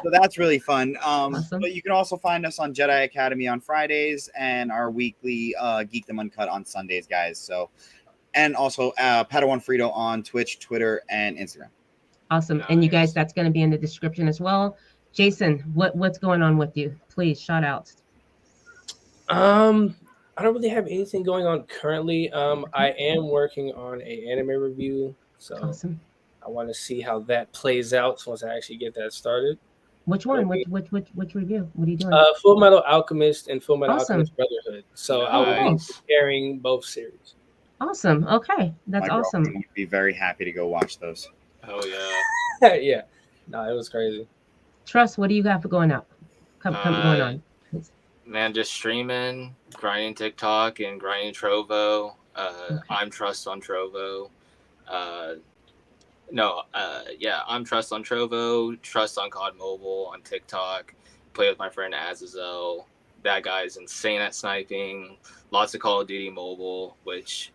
So that's really fun. Awesome. But you can also find us on Jedi Academy on Fridays and our weekly Geekdom Uncut on Sundays, guys. So, and also Padawan Frito on Twitch, Twitter, and Instagram. Awesome. Nice. And you guys, that's going to be in the description as well. Jason, what's going on with you? Please, shout outs. I don't really have anything going on currently. I am working on an anime review, so Awesome. I want to see how that plays out once I actually get that started. Which one? Which review? What are you doing? Full Metal Alchemist and Full Metal Awesome. Alchemist Brotherhood. So I will be comparing both series. Awesome. Okay, that's My awesome. girlfriend would be very happy to go watch those. Oh yeah. Yeah. No, it was crazy. Trust, what do you got for going up? Come going on. Please. Man, just streaming, grinding TikTok and grinding Trovo. I'm Trust on Trovo. I'm Trust on Trovo, Trust on COD Mobile on TikTok. Play with my friend Azazel. That guy's insane at sniping. Lots of Call of Duty Mobile, which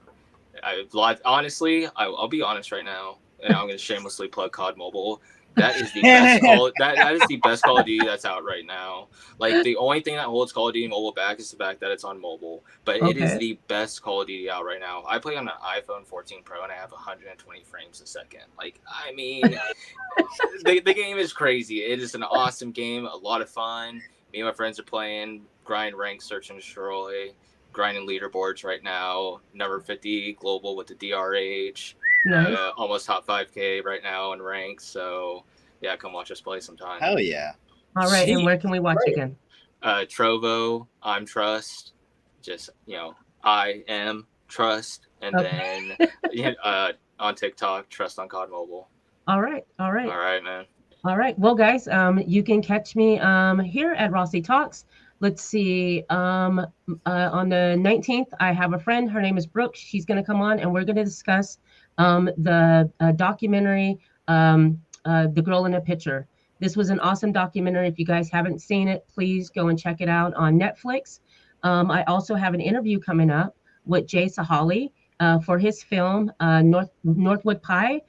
honestly, I'll be honest right now, and I'm going to shamelessly plug COD Mobile. That is the best that is the best Call of Duty that's out right now. Like, the only thing that holds Call of Duty Mobile back is the fact that it's on mobile. But it is the best Call of Duty out right now. I play on an iPhone 14 Pro and I have 120 frames a second. Like, I mean, the game is crazy. It is an awesome game, a lot of fun. Me and my friends are playing, grind, rank, search and destroy, grinding leaderboards right now. Number 50 global with the DRH. Nice. Almost top 5K right now in ranks. So yeah, come watch us play sometime. Hell yeah. All right, and Sweet. where can we watch Great. again? Trovo, I'm Trust, just I am Trust, and Okay. then on TikTok, Trust on COD Mobile. All right, all right. All right, man. All right. Well, guys, you can catch me here at Rossie Talks. Let's see. On the 19th, I have a friend. Her name is Brooke. She's going to come on, and we're going to discuss the documentary, The Girl in a Picture. This was an awesome documentary. If you guys haven't seen it, please go and check it out on Netflix. I also have an interview coming up with Jay Sahali for his film, Northwood Pie.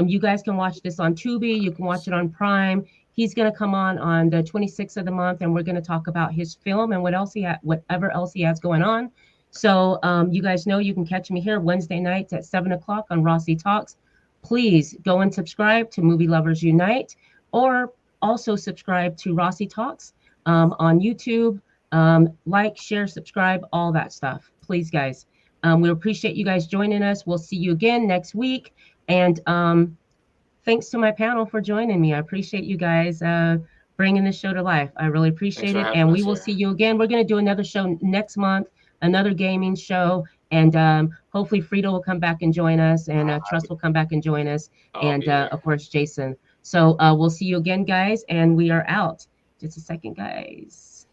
You guys can watch this on Tubi. You can watch it on Prime. He's going to come on the 26th of the month, and we're going to talk about his film and whatever else he has going on. So you guys know you can catch me here Wednesday nights at 7 o'clock on Rossie Talks. Please go and subscribe to Movie Lovers Unite, or also subscribe to Rossie Talks on YouTube. Like, share, subscribe, all that stuff. Please, guys. We appreciate you guys joining us. We'll see you again next week. And thanks to my panel for joining me. I appreciate you guys bringing the show to life. I really appreciate it. And we will see you again. We're going to do another show next month, another gaming show. And hopefully Frida will come back and join us, and Trust will come back and join us, and of course, Jason. So we'll see you again, guys. And we are out. Just a second, guys.